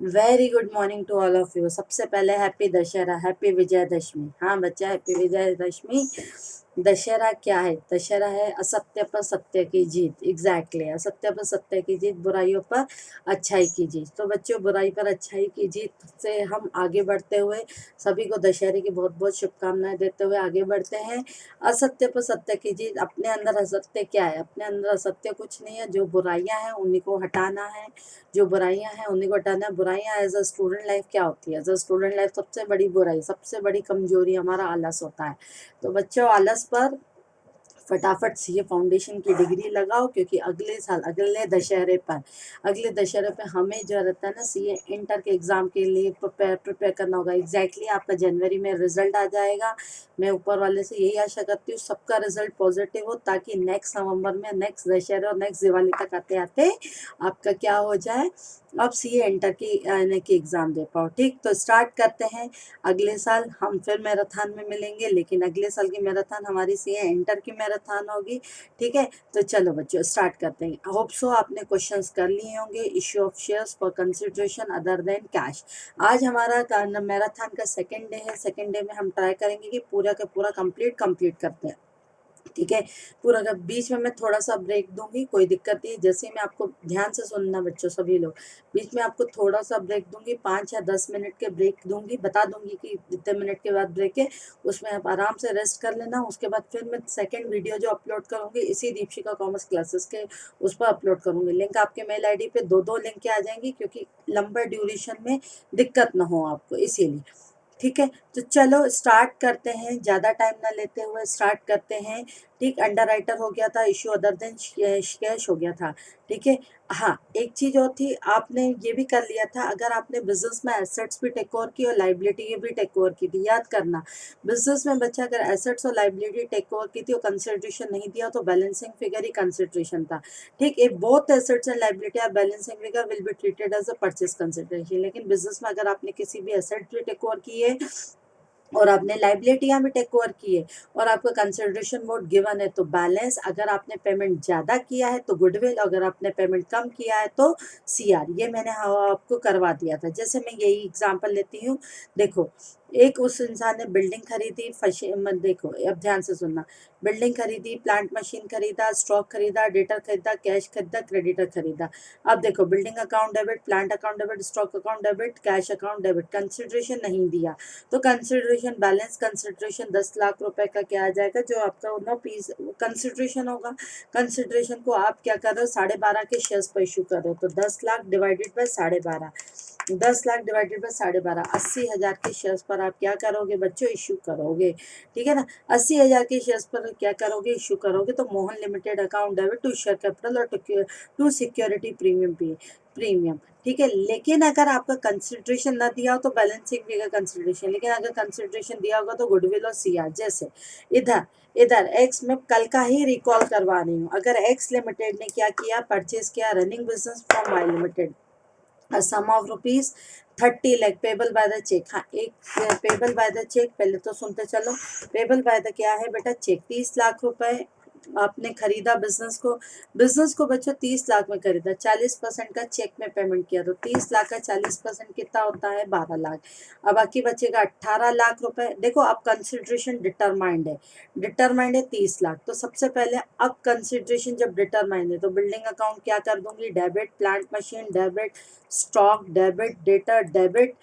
Very good morning to all of you. सबसे पहले happy Dussehra, happy Vijayadashami. हाँ बच्चा, हैप्पी विजयदशमी। दशहरा क्या है? दशहरा है असत्य पर सत्य की जीत। एग्जैक्टली असत्य पर सत्य की जीत, बुराइयों पर अच्छाई की जीत। तो बच्चों, बुराई पर अच्छाई की जीत से हम आगे बढ़ते हुए सभी को दशहरे की बहुत बहुत शुभकामनाएं देते हुए आगे बढ़ते हैं। असत्य पर सत्य की जीत। अपने अंदर असत्य क्या है? अपने अंदर असत्य कुछ नहीं है। जो बुराइयां हैं उन्हीं को हटाना है। जो बुराइयां हैं उन्हीं को हटाना है। बुराइयां एज अ स्टूडेंट लाइफ क्या होती है? एज अ स्टूडेंट लाइफ सबसे बड़ी बुराई, सबसे बड़ी कमजोरी हमारा आलस होता है। तो बच्चों, आलस पर फटाफट से ये फाउंडेशन की डिग्री लगाओ, क्योंकि अगले साल अगले दशहरे पे हमें जो रहता है ना, सीए इंटर के एग्जाम के लिए प्रिपेयर करना होगा। एग्जैक्टली आपका जनवरी में रिजल्ट आ जाएगा। मैं ऊपर वाले से यही आशा करती हूँ सबका रिजल्ट पॉजिटिव हो, ताकि नेक्स्ट नवंबर में, नेक्स्ट दशहरे और नेक्स्ट दिवाली तक आते आते आपका क्या हो जाए, अब सीए इंटर की एग्जाम दे पाओ। ठीक, तो स्टार्ट करते हैं। अगले साल हम फिर मैराथन में मिलेंगे, लेकिन अगले साल की मैराथन हमारी सीए इंटर की मैराथन होगी। ठीक है, तो चलो बच्चों स्टार्ट करते हैं। होप सो आपने क्वेश्चंस कर लिए होंगे। Issue of shares for consideration other than cash. आज हमारा मैराथन का सेकेंड डे है। सेकेंड डे में हम ट्राई करेंगे कि पूरा का पूरा कंप्लीट करते हैं। ठीक है, पूरा का बीच में मैं थोड़ा सा ब्रेक दूंगी, कोई दिक्कत नहीं है। जैसे ही मैं आपको, ध्यान से सुनना बच्चों सभी लोग, बीच में आपको थोड़ा सा ब्रेक दूंगी, 5 या 10 मिनट के ब्रेक दूंगी, बता दूंगी कि इतने मिनट के बाद ब्रेक है। उसमें आप आराम से रेस्ट कर लेना। उसके बाद फिर मैं सेकंड वीडियो जो अपलोड करूंगी इसी दीपशिका कॉमर्स क्लासेस के उस पर अपलोड करूंगी। लिंक आपके मेल आईडी पे दो दो लिंक आ जाएंगी, क्योंकि लंबे ड्यूरेशन में दिक्कत ना हो आपको, इसीलिए। ठीक है, तो चलो स्टार्ट करते हैं, ज़्यादा टाइम ना लेते हुए स्टार्ट करते हैं। ठीक, अंडर राइटर हो गया था, इशू अदर देन कैश हो गया था। ठीक है, हाँ एक चीज़ और थी, आपने ये भी कर लिया था। अगर आपने बिजनेस में एसेट्स भी टेक ओवर की और लाइबिलिटी भी टेक ओवर की थी, याद करना। बिजनेस में बच्चा अगर एसेट्स और लाइबिलिटी टेक ओवर की थी और कंसिडरेशन नहीं दिया, तो बैलेंसिंग फिगर ही कंसिडरेशन था। ठीक है, both assets and liability are balancing figure will be treated as a purchase consideration. लेकिन बिजनेस में अगर आपने किसी भी एसेट भी टेक ओवर की है और आपने लाइबिलिटियां भी टेक ओवर की है और आपका कंसिडरेशन मोड गिवन है, तो बैलेंस। अगर आपने पेमेंट ज़्यादा किया है तो गुडविल, अगर आपने पेमेंट कम किया है तो सीआर। ये मैंने आपको करवा दिया था। जैसे मैं यही एग्जांपल लेती हूँ। देखो, एक उस इंसान ने बिल्डिंग खरीदी, देखो अब ध्यान से सुनना। बिल्डिंग खरीदी, प्लांट मशीन खरीदा, स्टॉक खरीदा, डेटर खरीदा, कैश खरीदा, क्रेडिटर खरीदा। अब देखो, building account debit, plant account debit, stock account debit, cash account debit, consideration नहीं दिया। तो कंसिडरेशन, बैलेंस कंसिडरेशन 10 लाख रुपए का क्या आ जाएगा, जो आपका नो पीस कंसिडरेशन होगा। कंसिडरेशन को आप क्या कर रहे हो, 12.5 के शेयर्स पर इशू कर रहे हो। तो 10 lakh divided by 12.5, 10 lakh divided by 12.5, 80,000 के शेयर्स पर आप क्या करोगे बच्चों, इशू करोगे। ठीक है ना, 80,000 के शेयर्स पर क्या करोगे, इशू करोगे। तो Mohan limited account debit to share capital और टू सिक्योरिटी प्रीमियम। ठीक है, लेकिन अगर आपका कंसिडरेशन ना दिया हो तो बैलेंसिंग फिगर कंसिडरेशन, लेकिन अगर कंसिडरेशन दिया होगा तो गुडविल और सीआर। जैसे इधर इधर एक्स में कल का ही रिकॉल करवा रही हूँ। अगर एक्स लिमिटेड ने क्या किया, परचेज किया running business from Y limited, sum of rupees 30 lakh payable by the cheque. हाँ, एक पेबल बाय द चेक, पहले तो सुनते चलो। पेबल बाय द क्या है बेटा, चेक। 30 लाख रुपए आपने खरीदा बिजनेस को बच्चों 30 लाख में खरीदा, 40% का चेक में पेमेंट किया, तो 30 लाख का 40% कितना होता है, 12 लाख। अब बाकी बचेगा 18 लाख रुपए। देखो, अब कंसिडरेशन डिटरमाइंड है 30 लाख। तो सबसे पहले अब कंसिडरेशन जब डिटरमाइंड है तो बिल्डिंग अकाउंट क्या कर दूंगी, debit, plant machine debit, stock debit, debtor debit,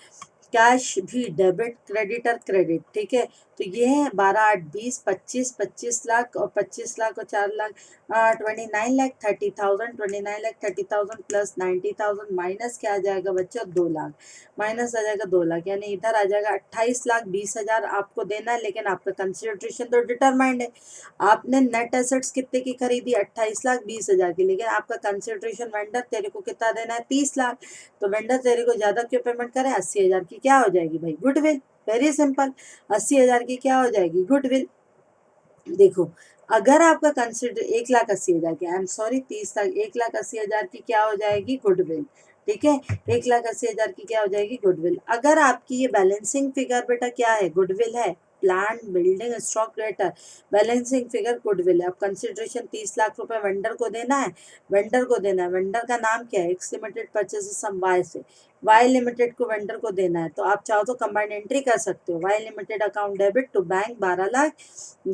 cash भी डेबिट, क्रेडिटर क्रेडिट। ठीक है, तो ये है 12, 8, 20, 25, 25 लाख और 25 लाख और 4 लाख, 29 लाख 30,000, 29 लाख 30,000 प्लस 90,000 माइनस क्या आ जाएगा बच्चों, 2 लाख। माइनस आ जाएगा 2 लाख, यानी इधर आ जाएगा 28,20,000 आपको देना है। लेकिन आपका कंसिडरेशन तो डिटरमाइंड है। आपने नेट एसेट्स कितने की खरीदी, 28,20,000 की, लेकिन आपका कंसिडरेशन वेंडर तेरे को कितना देना है, 30 लाख। तो वेंडर तेरे को ज्यादा क्यों पेमेंट करे, 80,000 की क्या हो जाएगी भाई, गुडविल। वेरी सिंपल, 80,000 की क्या हो जाएगी, गुडविल। देखो, अगर आपका कंसिडर 1,80,000 की, आई एम सॉरी 30 लाख, 1,80,000 की क्या हो जाएगी, गुडविल। ठीक है, 1,80,000 की क्या हो जाएगी, गुडविल। अगर आपकी ये बैलेंसिंग फिगर बेटा क्या है, गुडविल है। Plant, building, stock, creditor, balancing figure goodwill है। अब कंसिडरेशन 30 लाख रुपए वेंडर को देना है। वेंडर का नाम क्या है, X limited purchase sum Y से। वाई लिमिटेड को वेंडर को देना है, तो आप चाहो तो कंबाइंड एंट्री कर सकते हो। Y limited account debit to bank 12 lakh,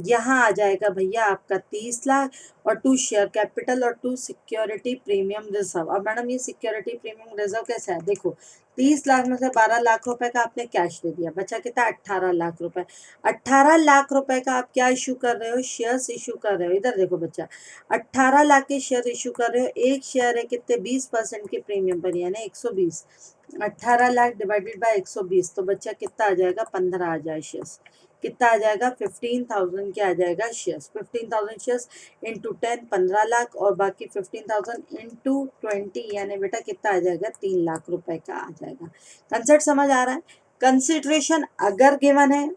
यहाँ आ जाएगा भैया आपका 30 लाख, और टू शेयर कैपिटल और टू सिक्योरिटी प्रीमियम रिजर्व। अब मैडम ये सिक्योरिटी प्रीमियम रिजर्व कैसा है, देखो 30 लाख में से 12 लाख रुपए का आपने कैश दे दिया, बचा कितना 18 लाख रुपए। 18 लाख रुपए का आप क्या इशू कर रहे हो, शेयर्स इशू कर रहे हो। इधर देखो बच्चा, 18 लाख के शेयर इशू कर रहे हो, एक शेयर है कितने 20% के प्रीमियम पर, यानी 120। 18 लाख डिवाइडेड बाय 120, तो बच्चा कितना आ जाएगा 15 आ जाए शेयर्स, कितना आ जाएगा 15,000 क्या आ जाएगा शेयर्स। 15,000 शेयर्स इंटू 10 15 लाख, और बाकी 15,000 इंटू 20 यानी बेटा कितना आ जाएगा 3 लाख रुपए का आ जाएगा। कंसेप्ट समझ आ रहा है। कंसिडरेशन अगर गिवन है,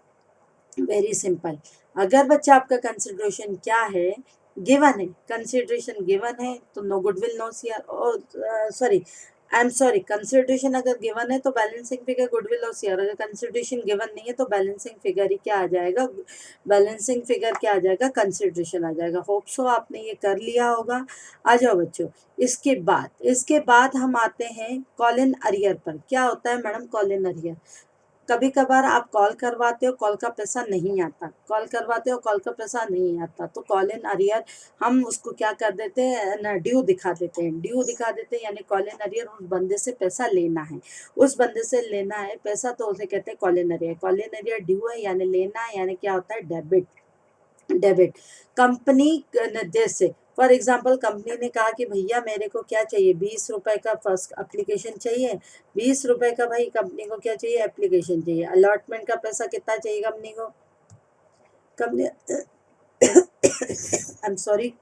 वेरी सिंपल, अगर बच्चा आपका कंसिडरेशन क्या है, गिवन है, कंसिडरेशन गिवन है तो नो गुडविल नो सीआर, और sorry I am sorry, consideration अगर गिवन है तो बैलेंसिंग फिगर गुडविल और सीआर, अगर कंसिडरेशन गिवन नहीं है तो बैलेंसिंग फिगर ही क्या आ जाएगा, बैलेंसिंग फिगर क्या आ जाएगा, कंसिडरेशन आ जाएगा। होप सो आपने ये कर लिया होगा। आ जाओ बच्चों, इसके बाद हम आते हैं कॉल इन अरियर पर। क्या होता है मैडम कॉल इन अरियर, कभी कभार आप कॉल करवाते हो, कॉल का पैसा नहीं आता, कॉल करवाते हो कॉल का पैसा नहीं आता, तो कॉल इन अरियर हम उसको क्या कर देते हैं ना, ड्यू दिखा देते हैं, ड्यू दिखा देते हैं, यानी कॉल इन अरियर उस बंदे से पैसा लेना है, उस बंदे से लेना है पैसा, तो उसे कहते हैं call in arrear. Call in arrear due है यानी लेना है, यानी क्या होता है डेबिट। डेबिट कंपनी जैसे फॉर एग्जाम्पल कंपनी ने कहा कि भैया मेरे को क्या चाहिए 20 रुपए का फर्स्ट एप्लीकेशन चाहिए, 20 रुपए का भाई कंपनी को क्या चाहिए एप्लीकेशन चाहिए। अलॉटमेंट का पैसा कितना चाहिए कंपनी को, company I am sorry,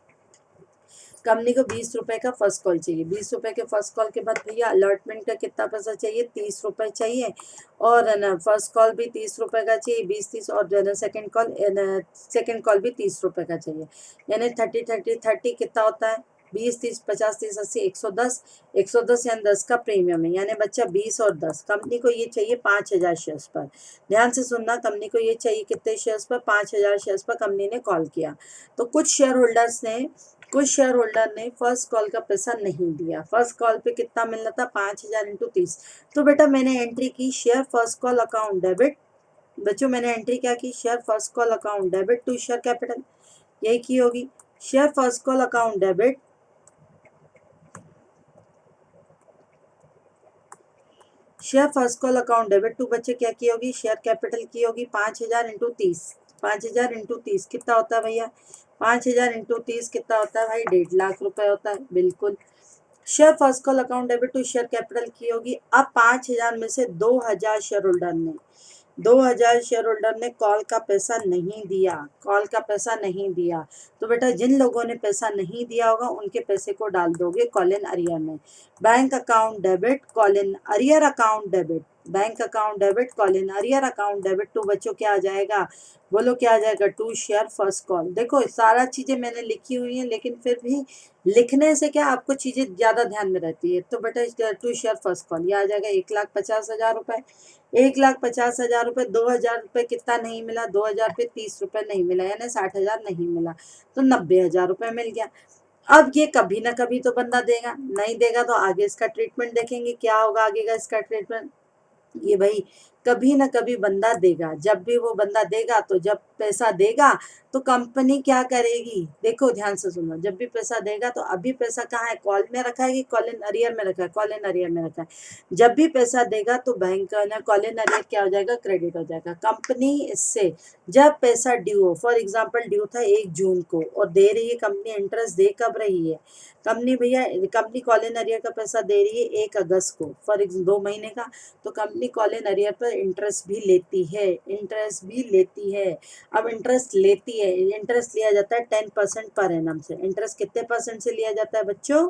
company को 20 रुपए का फर्स्ट कॉल चाहिए, 20 रुपए के फर्स्ट कॉल के बाद भैया अलॉटमेंट का कितना पैसा चाहिए 30 रुपए चाहिए, और है ना फर्स्ट कॉल भी 30 रुपए का चाहिए, 20-30, और जो है ना सेकेंड कॉल भी 30 रुपए का चाहिए, यानी 30-30-30 कितना होता है 20-30-50-30-80 110, 110 यानी 10 का प्रीमियम है, यानी बच्चा 20 और 10, कंपनी को ये चाहिए 5,000 शेयर्स पर। ध्यान से सुनना, कंपनी को ये चाहिए कितने शेयर्स पर, 5,000 शेयर्स पर कंपनी ने कॉल किया। तो कुछ शेयर होल्डर ने फर्स्ट कॉल का पैसा नहीं दिया, फर्स्ट कॉल पे कितना मिलना था 5,000 इंटू 30, तो बेटा मैंने एंट्री की share first call account debit, बच्चों मैंने एंट्री क्या की, share first call account debit to share capital, यही की होगी, share first call account debit, share first call account debit to बच्चे क्या की होगी, शेयर कैपिटल की होगी 5,000 इंटू 30, 5,000 इंटू 30 कितना होता है भैया, 5,000 इंटू 30 कितना होता है भाई 1.5 लाख रुपए होता है, बिल्कुल। Share first call account debit to share capital की होगी। अब 5,000 में से 2,000 शेयर होल्डर ने, 2,000 शेयर होल्डर ने कॉल का पैसा नहीं दिया, कॉल का पैसा नहीं दिया, तो बेटा जिन लोगों ने पैसा नहीं दिया होगा उनके पैसे को डाल दोगे कॉल इन अरियर में। Bank account debit call in arrear account debit, bank account debit call in arrear account debit to बच्चों क्या आ जाएगा, बोलो क्या आ जाएगा, टू शेयर फर्स्ट कॉल। देखो सारा चीजें मैंने लिखी हुई हैं, लेकिन फिर भी लिखने से क्या आपको चीजें ज्यादा ध्यान में रहती है, तो बेटा टू शेयर फर्स्ट कॉल ये आ जाएगा 1,50,000 रुपए, 1,50,000 रुपए, 2,000 रुपए कितना नहीं मिला, 2,000 पे 30 रुपए नहीं मिला, यानी 60,000 नहीं मिला, तो 90,000 रुपए मिल गया। अब ये कभी ना कभी तो बंदा देगा, नहीं देगा तो आगे इसका ट्रीटमेंट देखेंगे क्या होगा आगे का इसका ट्रीटमेंट। ये भाई कभी ना कभी बंदा देगा, जब भी वो बंदा देगा, तो जब पैसा देगा तो कंपनी क्या करेगी, देखो ध्यान से सुनो, जब भी पैसा देगा तो अभी पैसा कहाँ है, कॉल में रखा है कि कॉल इन अरियर में रखा है, कॉल इन अरियर में रखा है। जब भी पैसा देगा तो बैंक ना कॉल इन अरियर क्या हो जाएगा, क्रेडिट हो जाएगा। कंपनी इससे जब पैसा ड्यू हो, फॉर एग्जाम्पल ड्यू था 1 जून को और दे रही है कंपनी, इंटरेस्ट दे कब रही है कंपनी, भैया कंपनी कॉल इन अरियर का पैसा दे रही है 1 अगस्त को, फॉर 2 महीने का, तो कंपनी कॉल इन अरियर पर इंटरेस्ट भी लेती है, इंटरेस्ट भी लेती है। अब इंटरेस्ट लेती है, इंटरेस्ट लिया जाता है 10% पर एनम से। इंटरेस्ट कितने परसेंट से लिया जाता है बच्चों,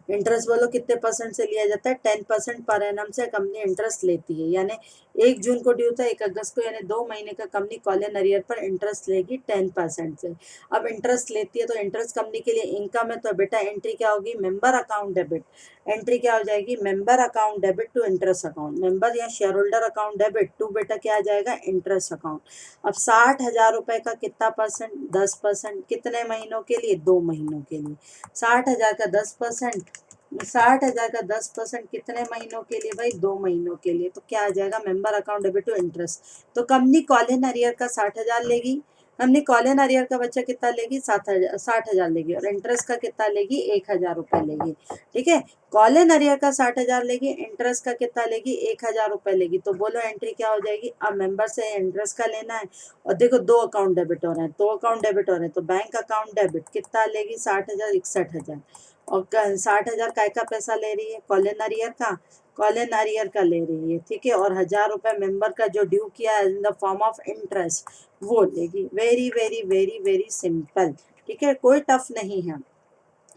इंटरेस्ट बोलो कितने परसेंट से लिया जाता है, 10% पर एनम से कंपनी इंटरेस्ट लेती है। यानी 1 जून को ड्यू था 1 अगस्त को, यानी 2 महीने का कंपनी कॉल इन अरियर पर इंटरेस्ट लेगी 10% से। अब इंटरेस्ट लेती है तो इंटरेस्ट कंपनी के लिए इनकम है, तो बेटा एंट्री क्या होगी, मेंबर अकाउंट डेबिट, एंट्री क्या हो जाएगी, member account debit to interest account, member या share holder account debit to बेटा क्या आ जाएगा, इंटरेस्ट अकाउंट। अब 60,000 रुपए का कितना परसेंट, 10%, कितने महीनों के लिए, 2 महीनों के लिए, 60,000 का 10%, 60,000 का 10% कितने महीनों के लिए भाई? 2 महीनों के लिए। तो क्या आ जाएगा? Member account debit to interest. तो कंपनी कॉलिन अरियर का 60,000 लेगी। कंपनी कॉलिन अरियर का बच्चा कितना लेगी? 60,000 लेगी, और इंटरेस्ट का कितना लेगी? 1,000 रुपये लेगी। ठीक है, कॉलिन अरियर का 60,000 लेगी, इंटरेस्ट का कितना लेगी? 1,000 रुपये लेगी। तो बोलो एंट्री क्या हो जाएगी? अब मेंबर से इंटरेस्ट का लेना है, और देखो 2 अकाउंट डेबिट हो रहे हैं, 2 अकाउंट डेबिट हो रहे हैं, तो बैंक अकाउंट डेबिट कितना लेगी? 60,000, 61,000। और 60,000 काय का पैसा ले रही है? कॉलिन अरियर का, कॉलिन अरियर का ले रही है। ठीक है, और 1,000 रुपये मेंबर का जो ड्यू किया है in the form of interest, वो लेगी। Very very very very simple. ठीक है, कोई टफ नहीं है।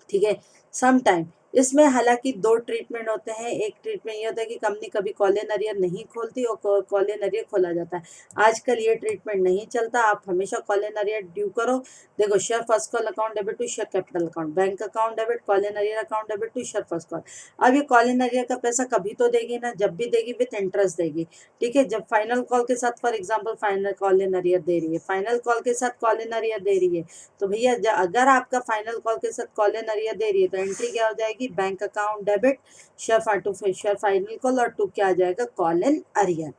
ठीक है, सम टाइम इसमें हालांकि 2 ट्रीटमेंट होते हैं। एक ट्रीटमेंट ये होता है कि कंपनी कभी कॉलिन अरियर नहीं खोलती और कॉलिन अरियर खोला जाता है। आजकल ये ट्रीटमेंट नहीं चलता, आप हमेशा कॉलिन अरियर ड्यू करो। देखो, share first call account debit to share capital account, bank account debit, call in arrear account debit to share first call. अब ये कॉलिन अरियर का पैसा कभी तो देगी ना, जब भी देगी विथ इंटरेस्ट देगी। ठीक है, जब फाइनल कॉल के साथ, for example final call in arrear दे रही है, फाइनल कॉल के साथ कॉलिन अरियर दे रही है, तो भैया अगर आपका फाइनल कॉल के साथ कॉलिन अरियर दे रही है, तो एंट्री क्या हो जाएगी? Bank account debit share to share final call, और टू क्या आ जाएगा? Call in arrear.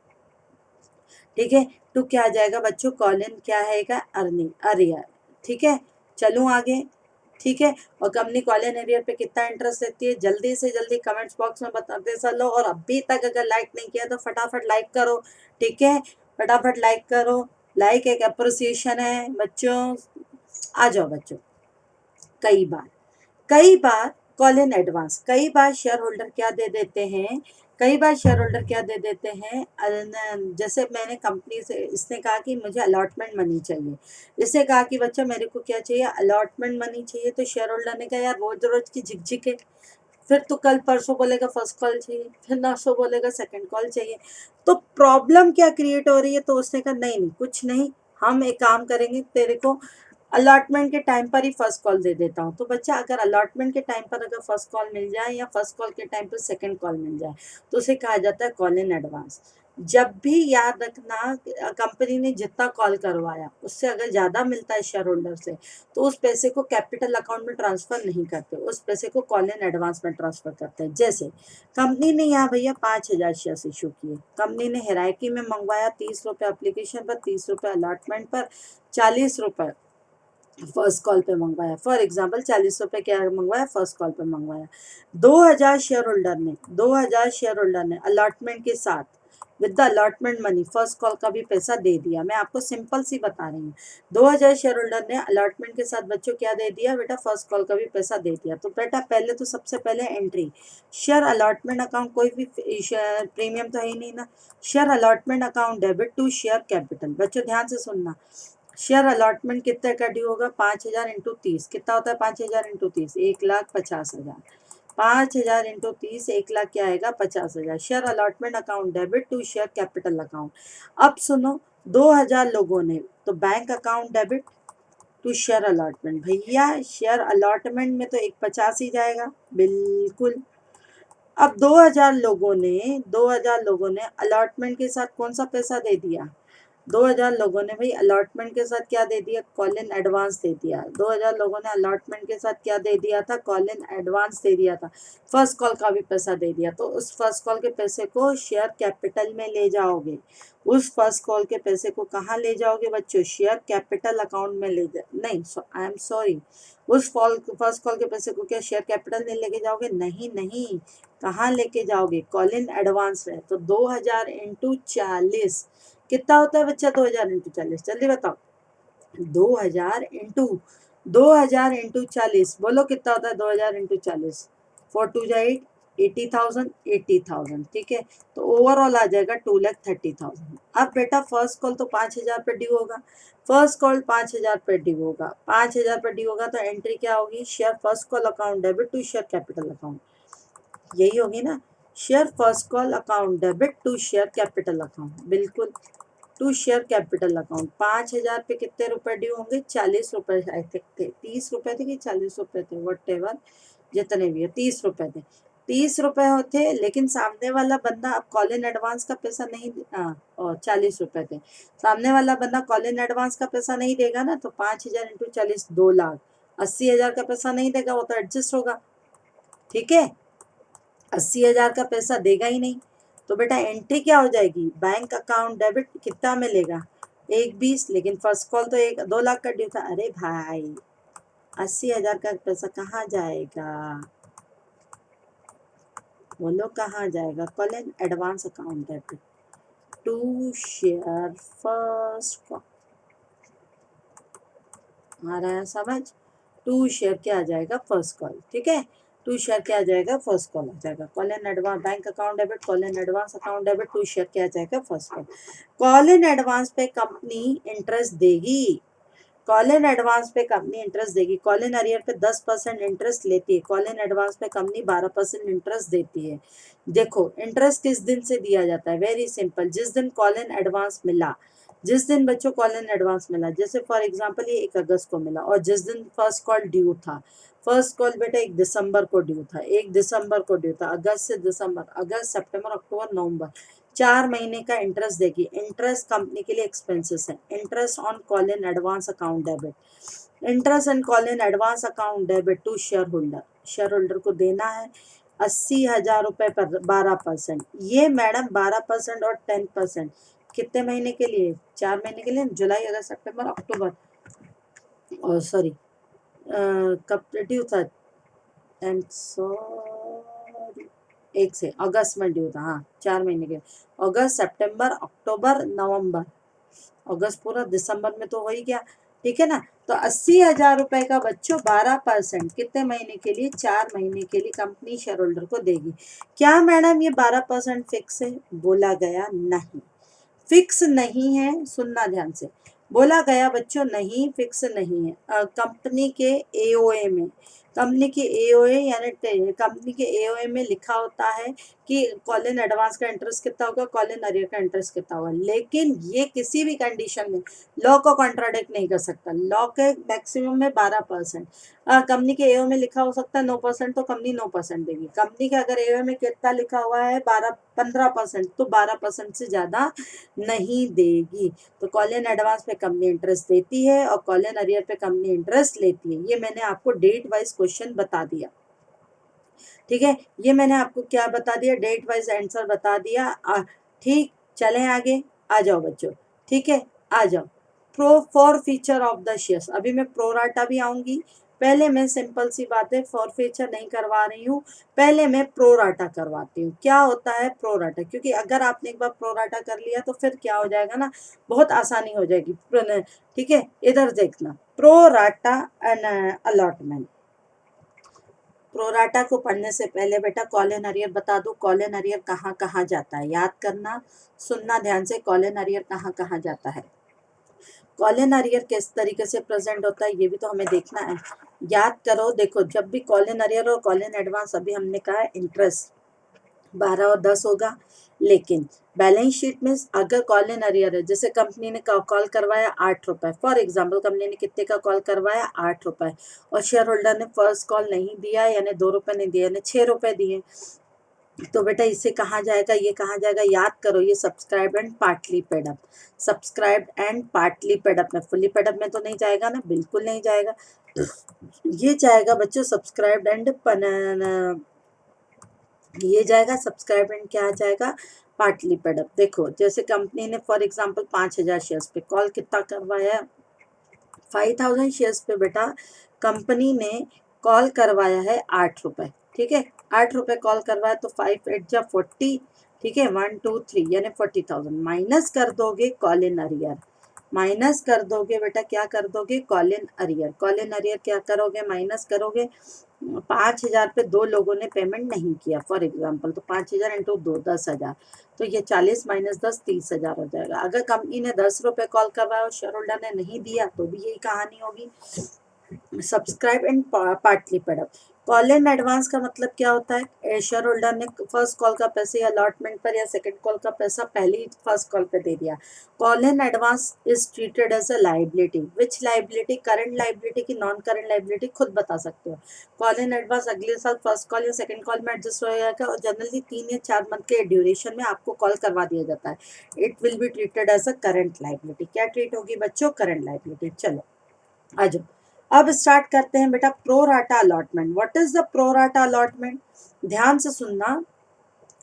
ठीक है, टू क्या आ जाएगा बच्चों? कॉलिन क्या है? Earning arrear. ठीक है, चलूँ आगे। ठीक है, और कंपनी कॉलिन अरियर पे कितना इंटरेस्ट देती है? जल्दी से जल्दी कमेंट्स बॉक्स में बताते चलो, और अभी तक अगर लाइक नहीं किया तो फटाफट लाइक करो। ठीक है, फटाफट लाइक करो। लाइक एक अप्रिसिएशन है बच्चों। आ जाओ बच्चों। कई बार कॉल इन एडवांस, कई बार शेयर होल्डर क्या दे देते हैं? कई बार शेयर होल्डर क्या दे देते हैं? जैसे मैंने कंपनी से, इसने कहा कि मुझे अलॉटमेंट मनी चाहिए। इसने कहा कि बच्चा मेरे को क्या चाहिए? अलॉटमेंट मनी चाहिए। तो शेयर होल्डर ने कहा यार रोज रोज की झिकझिक है, फिर तो कल परसों बोलेगा फर्स्ट कॉल चाहिए, फिर नरसों बोलेगा सेकंड कॉल चाहिए, तो प्रॉब्लम क्या क्रिएट हो रही है? तो उसने कहा नहीं नहीं कुछ नहीं, हम एक काम करेंगे, तेरे को अलॉटमेंट के टाइम पर ही फर्स्ट कॉल दे देता हूँ। तो बच्चा अगर अलॉटमेंट के टाइम पर अगर फर्स्ट कॉल मिल जाए, या फर्स्ट कॉल के टाइम पर सेकंड कॉल मिल जाए, तो उसे कहा जाता है कॉल इन एडवांस। जब भी याद रखना, कंपनी ने जितना कॉल करवाया उससे अगर ज़्यादा मिलता है शेयर होल्डर से, तो उस पैसे को कैपिटल अकाउंट में ट्रांसफ़र नहीं करते, उस पैसे को कॉल इन एडवांस में ट्रांसफ़र करते हैं। जैसे कंपनी ने यहाँ भैया 5,000 शेयर्स इशू किए, कंपनी ने हिराकी में मंगवाया 30 रुपये एप्लीकेशन पर, 30 रुपये अलॉटमेंट पर, 40 रुपये फर्स्ट कॉल पे मंगवाया। फॉर एग्जांपल 40 रुपये क्या मंगवाया? फर्स्ट कॉल पे मंगवाया। 2,000 शेयर होल्डर ने, 2,000 शेयर होल्डर ने अलॉटमेंट के साथ, with the allotment money, first call का भी पैसा दे दिया। मैं आपको सिंपल सी बता रही हूँ। 2,000 शेयर होल्डर ने अलॉटमेंट के साथ बच्चों क्या दे दिया? बेटा फर्स्ट कॉल का भी पैसा दे दिया। तो बेटा पहले तो सबसे पहले एंट्री, शेयर अलॉटमेंट अकाउंट, कोई भी प्रीमियम तो है ही नहीं ना। Share allotment account debit to share capital. बच्चों ध्यान से सुनना, शेयर अलॉटमेंट कितने का ड्यू होगा? 5,000 इंटू 30 कितना होता है? 5,000 इंटू 30 1,50,000। 5,000 इंटू 30 1,00,000 क्या आएगा? 50,000। Share allotment account debit to share capital account. अब सुनो, 2,000 लोगों ने, तो bank account debit to share allotment. भैया शेयर अलॉटमेंट में तो 1,50 ही जाएगा, बिल्कुल। अब 2,000 लोगों ने अलॉटमेंट के साथ कौन सा पैसा दे दिया? 2,000 लोगों ने भाई अलॉटमेंट के साथ क्या दे दिया? कॉल इन एडवांस दे दिया। 2,000 लोगों ने अलॉटमेंट के साथ क्या दे दिया था? कॉल इन एडवांस दे दिया था। फर्स्ट कॉल का भी पैसा दे दिया। तो उस फर्स्ट कॉल के पैसे को शेयर कैपिटल में ले जाओगे। उस फर्स्ट कॉल के पैसे को कहाँ ले जाओगे बच्चों? शेयर कैपिटल अकाउंट में ले जा, नहीं आई एम सॉरी, उस फर्स्ट कॉल के पैसे को क्या शेयर कैपिटल में लेके जाओगे? नहीं नहीं, कहाँ लेके जाओगे? कॉल इन एडवांस में। तो 2,000 इंटू 40 कितना होता है बच्चा? 2,000 इंटू 40, जल्दी बताओ। 2,000 इंटू 40 बोलो कितना होता है? 2,000 इंटू 40, 4 2 जा 8, 80,000, 80,000। ठीक है, तो ओवरऑल आ जाएगा 2,30,000। अब बेटा फर्स्ट कॉल तो 5,000 पे ड्यू होगा, फर्स्ट कॉल 5,000 पे ड्यू होगा, 5,000 पे ड्यू होगा, तो एंट्री क्या होगी? Share first call account debit to share capital account, यही होगी ना। Share first call account debit to share capital account, बिल्कुल, टू शेयर कैपिटल अकाउंट। 5,000 पे कितने रुपए ड्यू होंगे? 40 रुपए आई थिंक थे, 30 रुपए थे कि 40 रुपए थे, वट एवर, जितने भी है 30 रुपए थे, 30 रुपए होते। लेकिन सामने वाला बंदा अब कॉल इन एडवांस का पैसा नहीं, 40 रुपए थे, सामने वाला बंदा कॉल इन एडवांस का पैसा नहीं देगा ना, तो 5,000 इंटू 40 2,80,000 का पैसा नहीं देगा, वो तो एडजस्ट होगा। ठीक है, 80,000 का पैसा देगा ही नहीं, तो बेटा एंट्री क्या हो जाएगी, बैंक अकाउंट डेबिट कितना मिलेगा, 1,20। लेकिन फर्स्ट कॉल तो 2 लाख का ड्यू था। अरे भाई 80,000 का पैसा कहाँ जाएगा, बोलो कहाँ जाएगा। Call in advance account debit to share first call, आ रहा है समझ, टू शेयर क्या आ जाएगा, फर्स्ट कॉल। ठीक है, टू शेयर क्या आ जाएगा, फर्स्ट कॉल आ जाएगा। Call in advance bank account debit, call in advance account debit, to share क्या आ जाएगा, first call. Call in advance पे कंपनी इंटरेस्ट देगी, कॉल इन एडवांस पे कंपनी इंटरेस्ट देगी। कॉल इन अरियर पे 10% इंटरेस्ट लेती है, कॉल इन एडवांस पे कंपनी 12% इंटरेस्ट देती है। देखो इंटरेस्ट किस दिन से दिया जाता है, वेरी सिंपल, जिस दिन कॉल इन एडवांस मिला, जिस दिन बच्चों कॉल इन एडवांस मिला, जैसे फॉर एग्जांपल ये 1 अगस्त को मिला, और जिस दिन फर्स्ट कॉल ड्यू था, फर्स्ट कॉल बेटा 1 दिसंबर को ड्यू था, 1 दिसंबर को ड्यू था, अगस्त से दिसंबर, अगस्त सितंबर अक्टूबर नवंबर, 4 महीने का इंटरेस्ट देगी। इंटरेस्ट कंपनी के लिए एक्सपेंसेस है। Interest on call in advance account debit, interest and call in advance account debit to share holder, share holder को देना है 80,000 रुपए पर 12%। ये मैडम 12% और 10% कितने महीने के लिए, 4 महीने के लिए, जुलाई अगस्त सितंबर अक्टूबर, और सॉरी कब ड्यू था, एंड सॉरी 1 से अगस्त में ड्यू था, हाँ 4 महीने के, अगस्त सितंबर अक्टूबर नवंबर, अगस्त पूरा, दिसंबर में तो हो ही गया। ठीक है ना, तो 80,000 रुपए का बच्चों 12% कितने महीने के लिए, 4 महीने के लिए कंपनी शेयर होल्डर को देगी। क्या मैडम ये 12% फिक्स है, बोला गया नहीं, फिक्स नहीं है, सुनना ध्यान से, बोला गया बच्चों नहीं, फिक्स नहीं है। कंपनी के एओए में, कंपनी के एओए यानी कंपनी के एओए में लिखा होता है कि कॉल इन एडवांस का इंटरेस्ट कितना होगा, कॉल इन अरियर का इंटरेस्ट कितना होगा, लेकिन ये किसी भी कंडीशन में लॉ को कॉन्ट्राडिक्ट नहीं कर सकता। लॉ के मैक्सिमम में 12%, कंपनी के एओ में लिखा हो सकता है 9%, तो कंपनी 9% देगी। कंपनी के अगर एओ में कितना लिखा हुआ है 15%, तो 12% से ज्यादा नहीं देगी। तो कॉल इन एडवांस पे कंपनी इंटरेस्ट देती है और कॉल इन अरियर पे कंपनी इंटरेस्ट लेती है। ये मैंने आपको डेट वाइज क्वेश्चन बता दिया। ठीक है, ये मैंने आपको क्या बता दिया, डेट वाइज आंसर बता दिया। ठीक, चलें आगे, आ जाओ बच्चों। ठीक है, आ जाओ। Pro for feature of the shares, अभी मैं प्रोराटा भी आऊंगी, पहले मैं सिंपल सी बात है फॉर फीचर नहीं करवा रही हूँ, पहले मैं प्रोराटा करवाती हूँ। क्या होता है प्रोराटा, क्योंकि अगर आपने एक बार प्रोराटा कर लिया तो फिर क्या हो जाएगा ना, बहुत आसानी हो जाएगी। ठीक है, इधर देखना, प्रोराटा अलॉटमेंट। प्रोराटा को पढ़ने से पहले बेटा कॉल इन अरियर बता दो, कॉल इन अरियर कहाँ कहाँ जाता है, याद करना, सुनना ध्यान से, कॉल इन अरियर कहाँ कहाँ जाता है, कॉल इन अरियर किस तरीके से प्रेजेंट होता है ये भी तो हमें देखना है। याद करो, देखो जब भी कॉल इन अरियर और कॉल इन एडवांस, अभी हमने कहा है इंटरेस्ट 12 और 10 होगा, लेकिन बैलेंस शीट में अगर कॉल इन अरियर है, जैसे कंपनी ने कॉल करवाया 8 रुपए, फॉर एग्जाम्पल कंपनी ने कितने का कॉल करवाया 8 रुपए, और शेयर होल्डर ने फर्स्ट कॉल नहीं दिया, यानी 2 रुपए नहीं दिए, यानी 6 रुपए दिए, तो बेटा इसे कहाँ जाएगा, ये कहाँ जाएगा, याद करो, ये subscribe and partly paid up, subscribe and partly paid up में, फुली पेड अप में तो नहीं जाएगा ना, बिल्कुल नहीं जाएगा, ये जाएगा बच्चों सब्सक्राइब एंड ये जाएगा सब्सक्राइब एंड क्या जाएगा, पार्टली पेड अप। देखो जैसे कंपनी ने फॉर एग्जांपल 5,000 शेयर्स पे कॉल कितना करवाया, 5,000 शेयर्स पे बेटा कंपनी ने कॉल करवाया है 8 रुपए। ठीक है, 8 रुपए कॉल करवाया, तो 5 8 जा 40, ठीक है, 1 2 3 यानी 40,000 माइनस कर दोगे कॉल इन अरियर, माइनस कर दोगे बेटा, क्या कर दोगे, call in arrear, call in arrear क्या करोगे, माइनस करोगे। 5,000 पे 2 लोगों ने पेमेंट नहीं किया फॉर एग्जाम्पल, तो 5,000 इंटू 2 10,000, तो ये 40 माइनस 10 30,000 हो जाएगा। अगर कंपनी ने 10 रुपए कॉल करवाया और शेयर होल्डर ने नहीं दिया तो भी यही कहानी होगी। Subscribe and partly paid up, call in advance का मतलब क्या होता है, शेयर होल्डर ने फर्स्ट कॉल का पैसे अलॉटमेंट पर या सेकंड कॉल का पैसा पहले ही फर्स्ट कॉल पे दे दिया। Call in advance is treated as a liability, which liability, current liability की नॉन करंट लाइबिलिटी, खुद बता सकते हो। कॉल इन एडवांस अगले साल फर्स्ट कॉल या सेकंड कॉल में एडजस्ट हो जाएगा, और जनरली 3 या 4 मंथ के ड्यूरेशन में आपको कॉल करवा दिया जाता है। It will be treated as a current liability, क्या ट्रीट होगी बच्चों, करंट लाइबिलिटी। चलो आ जाओ, अब स्टार्ट करते हैं बेटा pro rata allotment. What is the pro rata allotment? ध्यान से सुनना,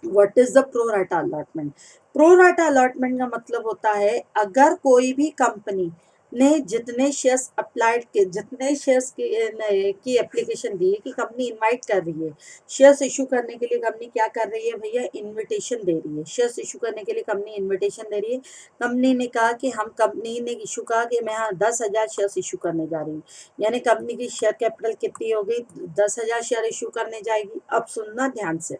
what is the pro rata allotment? Pro rata allotment का मतलब होता है अगर कोई भी कंपनी ने जितने शेयर्स अप्लाइड के, जितने शेयर्स की एप्लीकेशन दी है कि कंपनी इनवाइट कर रही है शेयर्स इशू करने के लिए, कंपनी क्या कर रही है भैया, इनविटेशन दे रही है शेयर्स इशू करने के लिए, कंपनी इनविटेशन दे रही है। कंपनी ने कहा कि कंपनी ने इशू कहा कि मैं 10,000 शेयर्स इशू करने जा रही हूँ, यानी कंपनी की शेयर कैपिटल कितनी हो गई, 10,000 शेयर इशू करने जाएगी। अब सुनना ध्यान से,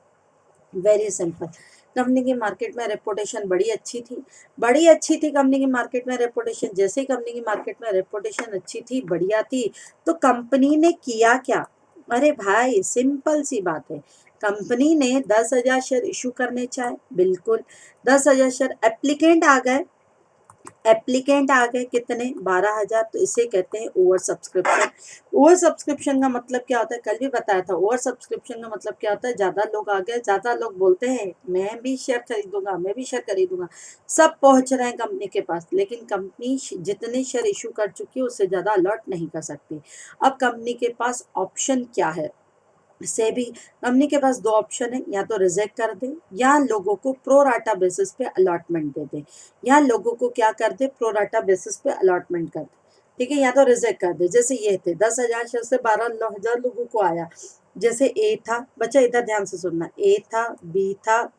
वेरी सिंपल। कंपनी की मार्केट में रेपुटेशन बड़ी अच्छी थी, बड़ी अच्छी थी कंपनी की मार्केट में रेपुटेशन। जैसे ही कंपनी की मार्केट में रेपुटेशन अच्छी थी, बढ़िया थी, तो कंपनी ने किया क्या? अरे भाई सिंपल सी बात है, कंपनी ने 10,000 शेयर इशू करने चाहे, बिल्कुल 10,000 शेयर एप्लीकेंट आ गए, एप्लीकेंट आ गए कितने, 12,000, तो इसे कहते हैं ओवर सब्सक्रिप्शन। ओवर सब्सक्रिप्शन का मतलब क्या होता है, कल भी बताया था, ओवर सब्सक्रिप्शन का मतलब क्या होता है, ज्यादा लोग आ गए, ज्यादा लोग बोलते हैं मैं भी शेयर खरीदूंगा, मैं भी शेयर खरीदूंगा, सब पहुंच रहे हैं कंपनी के पास, लेकिन कंपनी जितने शेयर इशू कर चुकी है उससे ज्यादा अलॉट नहीं कर सकती। अब कंपनी के पास ऑप्शन क्या है, से भी कंपनी के पास दो ऑप्शन है, या तो रिजेक्ट कर दे या लोगों को प्रो राटा बेसिस पे अलॉटमेंट दे दे, या लोगों को क्या कर दे, प्रो राटा बेसिस पे अलॉटमेंट कर दे, ठीक है, या तो रिजेक्ट कर दे। जैसे ये थे 10,000 शेयर से 12,000 लोगों को आया, जैसे ए था बच्चा, इधर ध्यान से सुनना, ए था, बी था,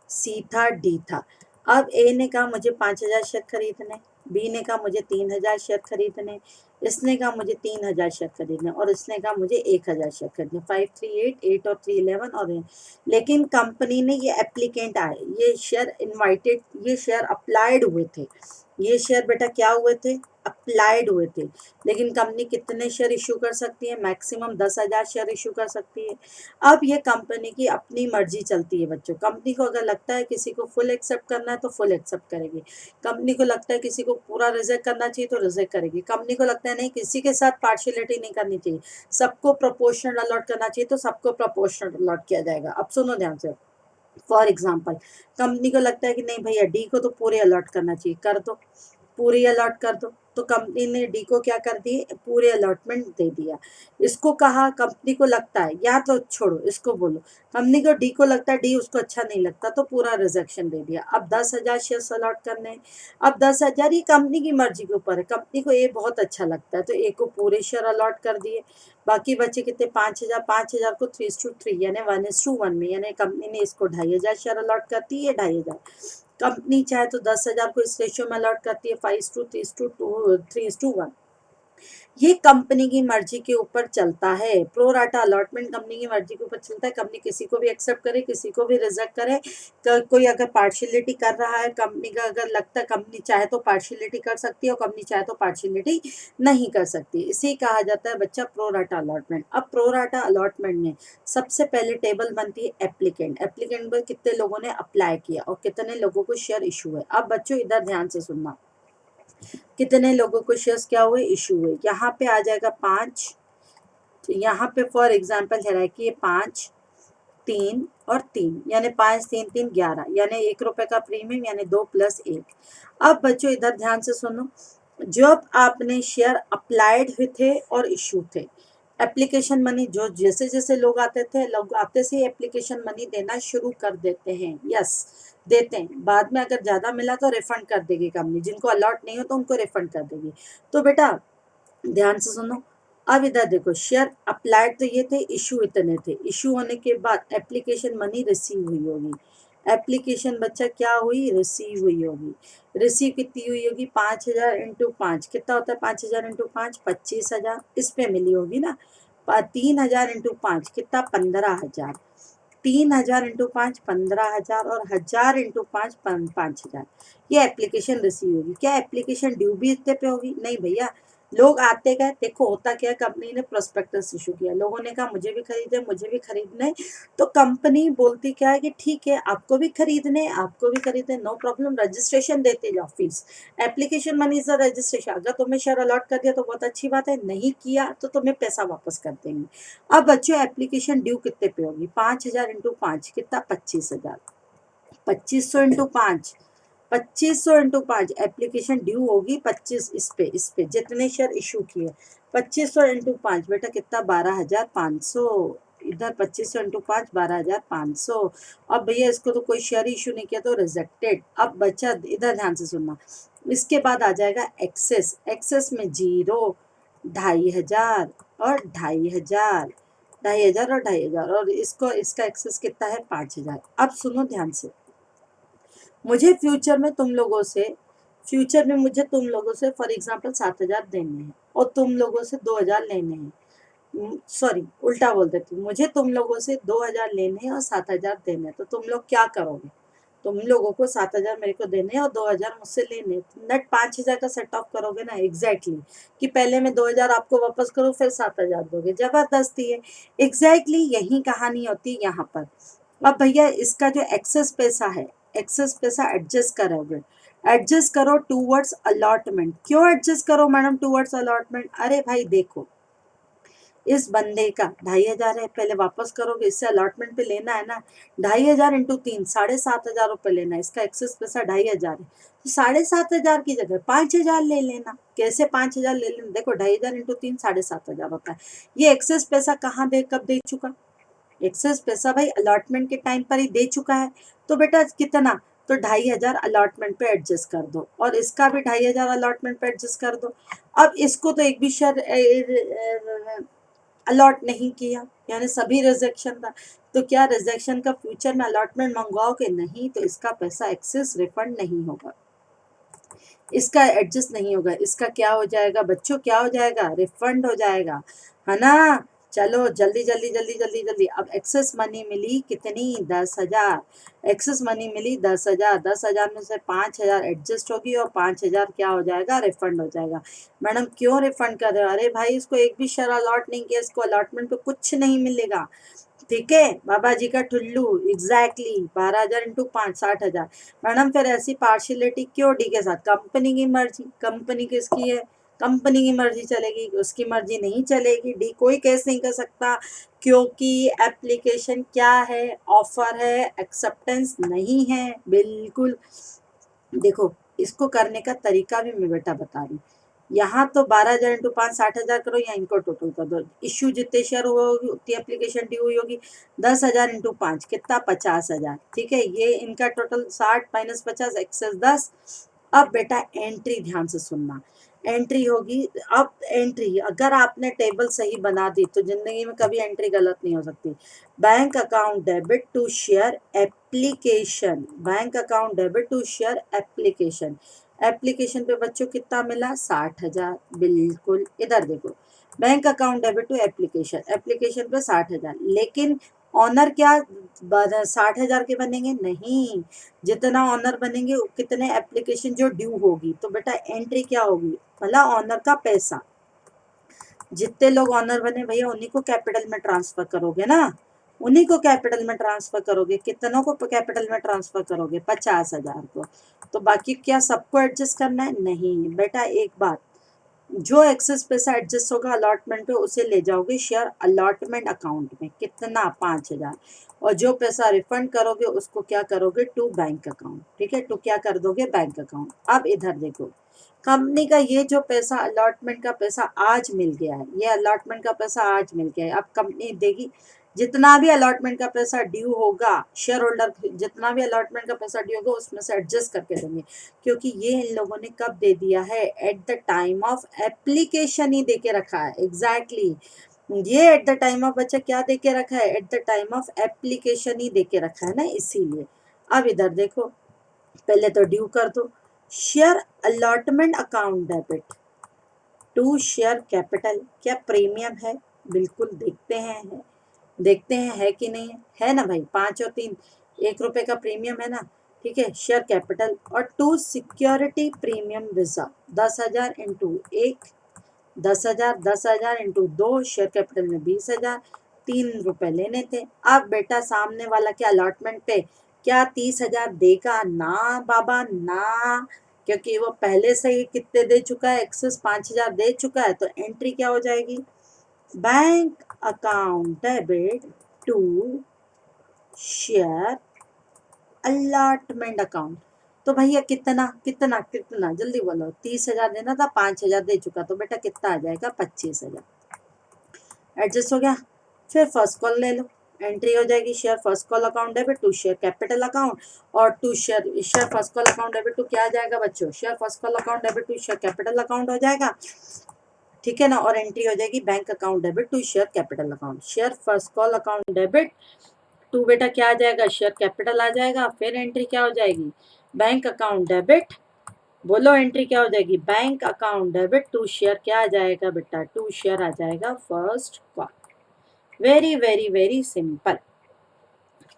सी था, डी था। अब ए ने कहा मुझे 5,000 शेयर खरीदने, बी ने कहा मुझे 3,000 शेयर खरीदने, इसने कहा मुझे 3,000 शेयर खरीदने, और इसने कहा मुझे 1,000 शेयर खरीदने। 5 3 8, 8 और 3 11, और लेकिन कंपनी ने ये एप्लीकेंट आए, ये शेयर इनवाइटेड, ये शेयर अप्लाइड हुए थे, ये शेयर बेटा क्या हुए थे, अप्लाइड हुए थे। लेकिन कंपनी कितने शेयर इशू कर सकती है, मैक्सिमम 10,000 शेयर इशू कर सकती है। अब ये कंपनी की अपनी मर्जी चलती है बच्चों, कंपनी को अगर लगता है किसी को फुल एक्सेप्ट करना है तो फुल एक्सेप्ट करेगी, कंपनी को लगता है किसी को पूरा रिजेक्ट करना चाहिए तो रिजेक्ट करेगी, कंपनी को लगता है नहीं किसी के साथ पार्शियलिटी नहीं करनी चाहिए, सबको प्रोपोर्शनल अलॉट करना चाहिए तो सबको प्रोपोर्शनल अलॉट किया जाएगा। अब सुनो ध्यान से, फॉर एग्जाम्पल कंपनी को लगता है कि नहीं भैया डी को तो पूरे अलॉट करना चाहिए, कर दो, पूरे अलॉट कर दो, तो कंपनी ने डी को क्या कर दिए, पूरे अलॉटमेंट दे दिया। इसको कहा, कंपनी को लगता है, या तो छोड़ो इसको बोलो, कंपनी को डी को लगता है डी उसको अच्छा नहीं लगता तो पूरा रिजेक्शन दे दिया। अब 10,000 शेयर अलॉट करने हैं, अब 10,000 ही कंपनी की मर्जी के ऊपर है, कंपनी को ए बहुत अच्छा लगता है तो ए को पूरे शेयर अलॉट कर दिए, बाकी बचे कितने, 5,000, 5,000 को 3:3 यानी 1:1 में, यानी कंपनी ने इसको 2,500 शेयर अलॉट करती है, 2,500। कंपनी चाहे तो 10,000 को इस रेशियो में अलॉट करती है, 5:3:1। ये कंपनी की मर्जी के ऊपर चलता है, प्रो राटा अलॉटमेंट कंपनी की मर्जी के ऊपर चलता है, कंपनी किसी को भी एक्सेप्ट करे, किसी को भी रिजेक्ट करे, कोई अगर पार्शियलिटी कर रहा है, कंपनी का अगर लगता है, कंपनी चाहे तो पार्शियलिटी कर सकती है और कंपनी चाहे तो पार्शियलिटी नहीं कर सकती, इसे कहा जाता है बच्चा प्रो राटा अलॉटमेंट। अब प्रो राटा अलॉटमेंट में सबसे पहले टेबल बनती है एप्लीकेंट, एप्लीकेंट पर कितने लोगों ने अप्लाई किया और कितने लोगों को शेयर इशू है। अब बच्चों इधर ध्यान से सुनना, कितने लोगों को शेयर्स क्या हुए, इशू हुए, यहाँ पे आ जाएगा 5, तो यहाँ पे फॉर एग्जाम्पल है कि 5 3 और 3 यानी 5 3 3 11, यानी 1 रुपए का प्रीमियम, यानी 2 + 1। अब बच्चों इधर ध्यान से सुनो, जब आपने शेयर अप्लाइड हुए थे और इशू थे, एप्लीकेशन मनी जो जैसे जैसे लोग आते थे, लोग आते से एप्लीकेशन मनी देना शुरू कर देते हैं, यस देते हैं, बाद में अगर ज्यादा मिला तो रिफंड कर देगी कंपनी, जिनको अलॉट नहीं हो तो उनको रिफंड कर देगी। तो बेटा ध्यान से सुनो, अब इधर देखो, शेयर अप्लाइड तो ये थे, इशू इतने थे, इशू होने के बाद एप्लीकेशन मनी रिसीव हुई होगी, एप्लीकेशन बच्चा क्या हुई, रिसीव हुई होगी, रिसीव कितनी हुई होगी, 5,000 इंटू 5 कितना होता है, 5,000 इंटू 5 25,000, इस पे मिली होगी ना, 3,000 इंटू 5 कितना, 15,000, 3,000 इंटू 5 15,000, और 1,000 इंटू 5 5,000, ये एप्लीकेशन रिसीव होगी। क्या एप्लीकेशन ड्यू भी इतने पे होगी, नहीं भैया, लोग आते गए, देखो होता क्या है, कंपनी ने प्रोस्पेक्टस इशू किया, लोगों ने कहा मुझे भी खरीदे, मुझे भी खरीदने, तो कंपनी बोलती क्या है कि ठीक है आपको भी खरीदने, आपको भी खरीदने, नो प्रॉब्लम, रजिस्ट्रेशन देते जाओ fees, application money is registration, अगर तुम्हें शेयर अलॉट कर दिया तो बहुत अच्छी बात है, नहीं किया तो तुम्हें पैसा वापस कर देंगे। अब बच्चों एप्लीकेशन ड्यू कितने पे होगी, 5,000 इंटू 5 कितना, 25,000, 2,500 इंटू 5 2500 इंटू 5 एप्लीकेशन ड्यू होगी 25 इस पे जितने शेयर इशू किए 2500 इंटू 5 बेटा कितना 12,500 इधर 2500 इंटू 5 12,500। अब भैया इसको तो कोई शेयर इशू नहीं किया तो रिजेक्टेड। अब बचा इधर ध्यान से सुनना, इसके बाद आ जाएगा एक्सेस। एक्सेस में 0 2,500 और 2,500 2,500 और 2,500 और इसको इसका एक्सेस कितना है 5,000। अब सुनो ध्यान से, मुझे फ्यूचर में मुझे तुम लोगों से फॉर एग्जांपल 7,000 देने हैं और तुम लोगों से 2,000 लेने हैं। सॉरी उल्टा बोल देती हूँ, मुझे तुम लोगों से 2,000 लेने हैं और 7,000 देने हैं। तो तुम लोग क्या करोगे? तुम लोगों को 7,000 मेरे को देने हैं और 2,000 मुझसे लेने हैं। नेट 5,000 का सेट ऑफ करोगे ना एग्जैक्टली कि पहले मैं 2,000 आपको वापस करूँ फिर 7,000 दोगे। जबरदस्ती है। एग्जैक्टली यही कहानी होती है यहाँ पर। अब भैया इसका जो एक्सेस पैसा है, एक्सेस पैसा एडजस्ट करोगे, एडजस्ट करो टूवर्ड्स अलॉटमेंट। क्यों एडजस्ट करो मैडम टूवर्ड्स अलॉटमेंट? अरे भाई देखो, इस बंदे का 2,500 है, पहले वापस करोगे, इससे अलॉटमेंट पे लेना है ना। 2,500 इंटू 3 7,500 रुपये लेना है। इसका एक्सेस पैसा 2,500 है तो 7,500 की जगह 5,000 ले लेना। कैसे 5,000 ले लेना? देखो 2,500 इंटू 3 7,500 होता है। ये एक्सेस पैसा कहाँ दे कब दे चुका? एक्सेस पैसा भाई अलॉटमेंट के टाइम पर ही दे चुका है। तो बेटा कितना? तो 2,500 अलॉटमेंट पे एडजस्ट कर दो और इसका भी 2,500 अलॉटमेंट पे एडजस्ट कर दो। अब इसको तो एक भी शेयर अलॉट नहीं किया, यानी सभी रिजेक्शन था। तो क्या रिजेक्शन का फ्यूचर में अलॉटमेंट मंगवाओगे? नहीं। तो इसका पैसा एक्सेस रिफंड नहीं होगा, इसका एडजस्ट नहीं होगा। इसका क्या हो जाएगा बच्चों? क्या हो जाएगा? रिफंड हो जाएगा, है ना। चलो जल्दी जल्दी जल्दी जल्दी जल्दी। अब एक्सेस मनी मिली कितनी? 10,000। एक्सेस मनी मिली 10,000। 10,000 में से 5,000 एडजस्ट होगी और 5,000 क्या हो जाएगा? रिफंड हो जाएगा। मैडम क्यों रिफंड कर रहे हो? अरे भाई इसको एक भी शेयर अलॉट नहीं किया, इसको अलॉटमेंट पे कुछ नहीं मिलेगा। ठीक है, बाबा जी का ठुल्लू एग्जैक्टली 12,000 इंटू 5 60,000। मैडम फिर ऐसी पार्शियलिटी क्यों? डी के साथ कंपनी की मर्जी। कंपनी किसकी है? कंपनी की मर्जी चलेगी, उसकी मर्जी नहीं चलेगी। डी कोई केस नहीं कर सकता क्योंकि एप्लीकेशन क्या है? ऑफर है, एक्सेप्टेंस नहीं है। बिल्कुल। देखो इसको करने का तरीका भी मैं बेटा बता रही हूँ। यहाँ तो 12,000 इंटू 5 60,000 करो या इनको टोटल कर दो। इश्यू जितने शेयर हुए होगी उतनी एप्लीकेशन ड्यू हुई होगी। 10,000 इंटू 5 कितना? 50,000। ठीक है, ये इनका टोटल 60 माइनस 50 एक्सेस 10। अब बेटा एंट्री ध्यान से सुनना, एंट्री होगी। अब एंट्री अगर आपने टेबल सही बना दी तो जिंदगी में कभी एंट्री गलत नहीं हो सकती। Bank account debit to share application, bank account debit to share application. Application पे बच्चों कितना मिला? 60,000। बिल्कुल, इधर देखो, bank account debit to application, application पे 60,000। लेकिन ऑनर क्या 60,000 के बनेंगे? नहीं, जितना ऑनर बनेंगे कितने एप्लीकेशन जो ड्यू होगी। तो बेटा एंट्री क्या होगी? मतलब ऑनर का पैसा, जितने लोग ऑनर बने भैया उन्हीं को कैपिटल में ट्रांसफर करोगे ना, उन्हीं को कैपिटल में ट्रांसफर करोगे। कितनों को कैपिटल में ट्रांसफर करोगे? 50,000 को। तो बाकी क्या सबको एडजस्ट करना है? नहीं बेटा, एक बात, जो एक्सेस पैसा एडजस्ट होगा अलॉटमेंट पे उसे ले जाओगे शेयर अलॉटमेंट अकाउंट में। कितना? 5,000। और जो पैसा रिफंड करोगे उसको क्या करोगे? To bank account. ठीक है, टू क्या कर दोगे? Bank account. अब इधर देखो, कंपनी का ये जो पैसा अलॉटमेंट का पैसा आज मिल गया है, ये अलॉटमेंट का पैसा आज मिल गया है। अब कंपनी देगी जितना भी अलॉटमेंट का पैसा ड्यू होगा, शेयर होल्डर जितना भी अलॉटमेंट का पैसा ड्यू होगा उसमें से एडजस्ट करके देंगे। क्योंकि ये इन लोगों ने कब दे दिया है? At the time of application ही दे के रखा है। एग्जैक्टली ये एट द टाइम ऑफ बच्चा क्या दे के रखा है? At the time of application ही दे के रखा है ना, इसीलिए। अब इधर देखो, पहले तो ड्यू कर दो। Share allotment account debit to share capital, क्या प्रीमियम है? बिल्कुल, देखते हैं है कि नहीं है ना भाई। 5 और 3 1 रुपए का प्रीमियम है ना। ठीक है, शेयर कैपिटल और to security premium reserve 10,000 into 1 10,000 10,000 into 2 share capital में 20,000। 3 रुपए लेने थे। अब बेटा सामने वाला क्या अलॉटमेंट पे क्या 30,000 देगा? ना बाबा ना, क्योंकि वो पहले से ही कितने दे चुका है? एक्सेस 5,000 दे चुका है। तो एंट्री क्या हो जाएगी? Bank account debit to share allotment account. तो भैया कितना कितना कितना जल्दी बोलो, 30,000 देना था, 5,000 दे चुका, तो बेटा कितना आ जाएगा, 25,000। एडजस्ट हो गया। फिर फर्स्ट कॉल ले लो, एंट्री हो जाएगी share first call account debit to share capital account, और to share first call account debit to क्या आ जाएगा बच्चों, share first call account debit to share capital account हो जाएगा, ठीक है ना। और एंट्री हो जाएगी bank account debit to share capital account, share first call account debit to बेटा क्या आ जाएगा, शेयर कैपिटल आ जाएगा। फिर एंट्री क्या हो जाएगी, बैंक अकाउंट डेबिट, बोलो एंट्री क्या हो जाएगी, bank account debit to share क्या आ जाएगा बेटा, टू शेयर आ जाएगा first call. Very very very simple,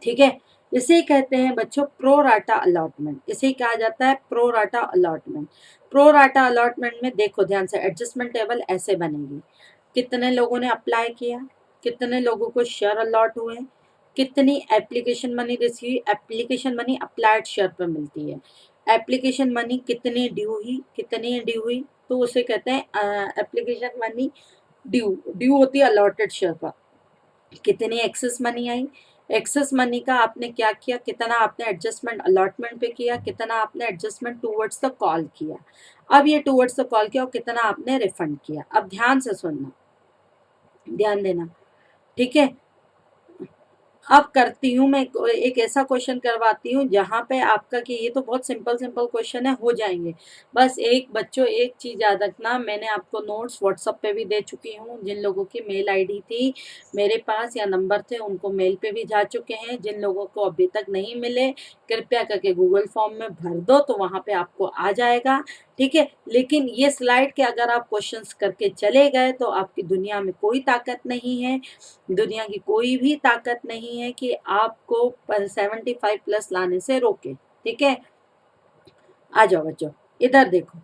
ठीक है। इसे कहते हैं बच्चों प्रो राटा अलॉटमेंट, इसे कहा जाता है pro rata allotment. Pro rata allotment में देखो ध्यान से, एडजस्टमेंट टेबल ऐसे बनेगी, कितने लोगों ने अप्लाई किया, कितने लोगों को शेयर अलॉट हुए, कितनी application money receive, application money applied share पर मिलती है, एप्लीकेशन मनी कितनी ड्यू हुई, कितनी ड्यू हुई, तो उसे कहते हैं एप्लीकेशन मनी ड्यू, ड्यू होती है अलॉटेड शेयर पर, कितनी excess money I, excess money का आपने क्या किया, कितना आपने एडजस्टमेंट अलॉटमेंट पे किया, कितना आपने एडजस्टमेंट टूवर्ड्स द कॉल किया, अब ये टूवर्ड्स द कॉल किया और कितना आपने रिफंड किया। अब ध्यान से सुनना, ध्यान देना, ठीक है। अब करती हूँ मैं एक ऐसा क्वेश्चन करवाती हूँ जहाँ पे आपका कि ये तो बहुत सिंपल सिंपल क्वेश्चन है, हो जाएंगे। बस एक बच्चों एक चीज़ याद रखना, मैंने आपको नोट्स व्हाट्सएप पे भी दे चुकी हूँ, जिन लोगों की मेल आईडी थी मेरे पास या नंबर थे उनको मेल पे भी जा चुके हैं, जिन लोगों को अभी तक नहीं मिले कृपया करके गूगल फॉर्म में भर दो, तो वहाँ पे आपको आ जाएगा, ठीक है। लेकिन ये स्लाइड के अगर आप क्वेश्चंस करके चले गए तो आपकी दुनिया में कोई ताकत नहीं है, दुनिया की कोई भी ताकत नहीं है कि आपको 75 प्लस लाने से रोके, ठीक है। आ जाओ बच्चों, इधर देखो,